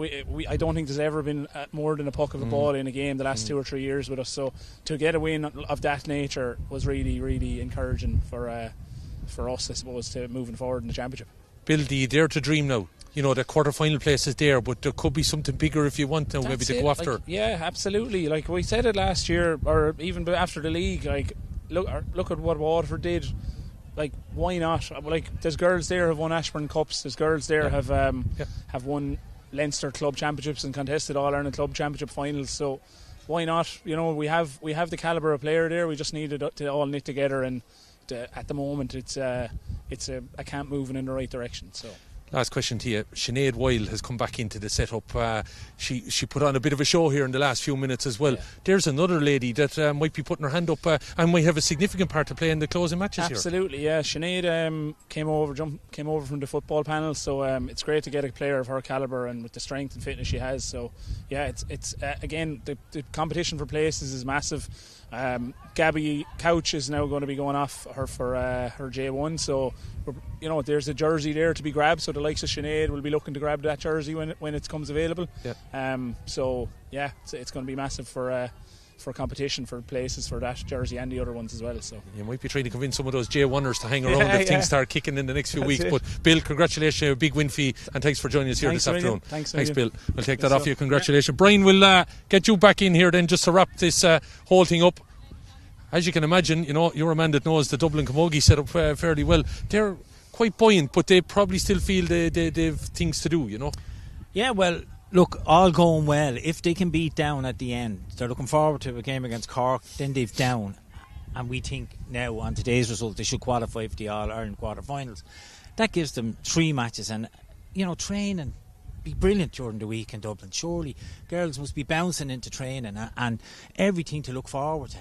I don't think there's ever been more than a puck of a ball in a game the last 2 or 3 years with us. So to get a win of that nature was really, really encouraging for us, I suppose, to moving forward in the championship. Bill, do you dare to dream now? The quarter-final place is there, but there could be something bigger if you want now, maybe to go after. Like, yeah, absolutely. Like, we said it last year, or even after the league. Like, look at what Waterford did. Like, why not? Like, there's girls there who have won Ashburn Cups. There's girls there have won Leinster Club Championships and contested All-Ireland Club Championship finals. So why not? We have the calibre of player there. We just need to all knit together, and at the moment it's a camp moving in the right direction. So. Last question to you. Sinead Weil has come back into the setup. She put on a bit of a show here in the last few minutes as well. Yeah. There's another lady that might be putting her hand up and might have a significant part to play in the closing matches. Absolutely, yeah. Sinead came over from the football panel, so it's great to get a player of her calibre and with the strength and fitness she has. So yeah, it's again, the competition for places is massive. Gabby Couch is now going to be going off her for her J1, so there's a jersey there to be grabbed, so the likes of Sinead will be looking to grab that jersey when it comes available. So yeah, it's going to be massive for competition for places for that jersey and the other ones as well. So you might be trying to convince some of those J1ers to hang around if things start kicking in the next few weeks. But Bill, congratulations, a big win for you, and thanks for joining us here this afternoon. Thanks Bill. We'll take that off you. Congratulations. Brian, we'll get you back in here then just to wrap this whole thing up. As you can imagine, you're a man that knows the Dublin Camogie set up fairly well. They're quite buoyant, but they probably still feel they've things to do, Yeah, well, look, all going well. If they can beat Down at the end, they're looking forward to a game against Cork, then they've Down. And we think now, on today's result, they should qualify for the All-Ireland quarter-finals. That gives them 3 matches, and, train and be brilliant during the week in Dublin. Surely, girls must be bouncing into training and everything to look forward to.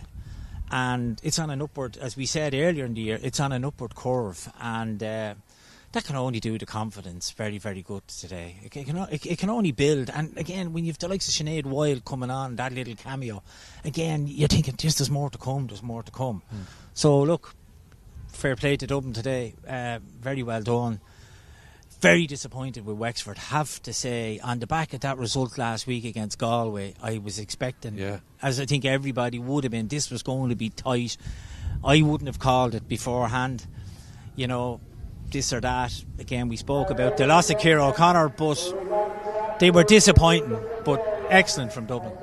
And it's on an upward, as we said earlier in the year, it's on an upward curve, and that can only do the confidence very, very good today. It can only build, and again, when you've the likes of Sinead Weil coming on, that little cameo, again, you're thinking, there's more to come. So look, fair play to Dublin today, very well done. Very disappointed with Wexford, have to say. On the back of that result last week against Galway, I was expecting, as I think everybody would have been, this was going to be tight. I wouldn't have called it beforehand, this or that. Again, we spoke about the loss of Ciara O'Connor, but they were disappointing, but excellent from Dublin.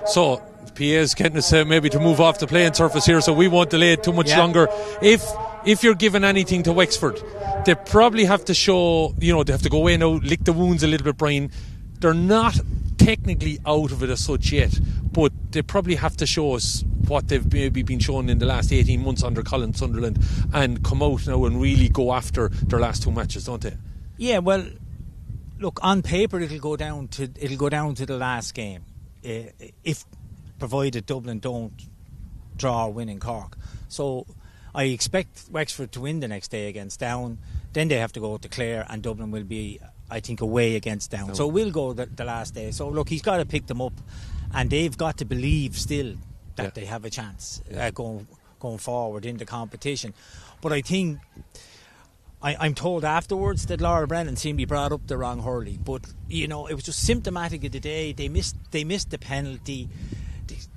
So PA's getting us maybe to move off the playing surface here, so we won't delay it too much longer. If you're giving anything to Wexford, they probably have to show, they have to go away now, lick the wounds a little bit, Brian. They're not technically out of it as such yet, but they probably have to show us what they've maybe been shown in the last 18 months under Colin Sunderland and come out now and really go after their last 2 matches, don't they? Yeah, well, look, on paper it'll go down to the last game, if provided Dublin don't draw or win in Cork. So I expect Wexford to win the next day against Down. Then they have to go to Clare, and Dublin will be, I think, away against Down. So we'll go the last day. So look, he's got to pick them up, and they've got to believe still that they have a chance going forward in the competition. But I think I'm told afterwards that Laura Brennan seemed to be brought up the wrong hurley. But it was just symptomatic of the day. They missed the penalty.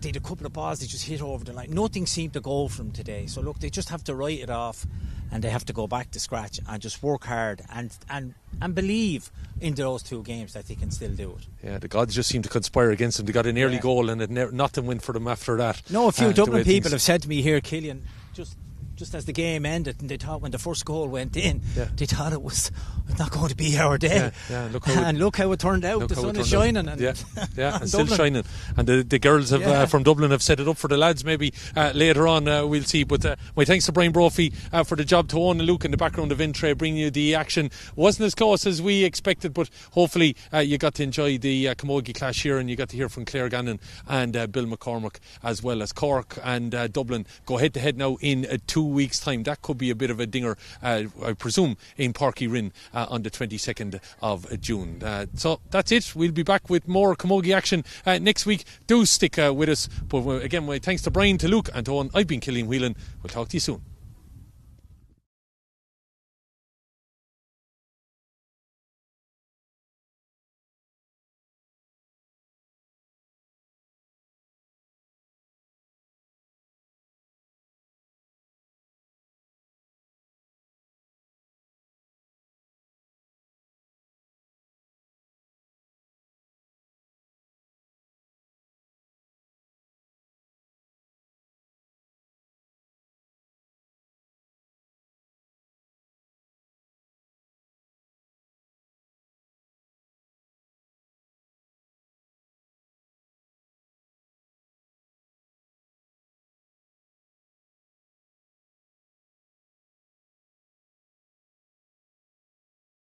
They had a couple of balls they just hit over the line. Nothing seemed to go from today. So look, they just have to write it off, and they have to go back to scratch and just work hard and believe in those 2 games that they can still do it. Yeah, the gods just seem to conspire against them. They got an early goal and nothing went for them after that. No, a few Dublin people have said to me here, Killian, just just as the game ended, and they thought when the first goal went in, Yeah. they thought it was not going to be our day. Yeah, Look how it turned out. The sun is shining. And and still shining. And the girls have from Dublin have set it up for the lads. Maybe later on we'll see. But my thanks to Brian Brophy for the job. To Owen and Luke in the background of Intray, bringing you the action. Wasn't as close as we expected, but hopefully you got to enjoy the Camogie clash here, and you got to hear from Claire Gannon and Bill McCormack, as well as Cork and Dublin go head to head now in 2 weeks' time. That could be a bit of a dinger, I presume, in Páirc Uí Rinn on the 22nd of June. So that's it. We'll be back with more Camogie action next week. Do stick with us. But again, my thanks to Brian, to Luke and to Owen. I've been Killian Whelan. We'll talk to you soon.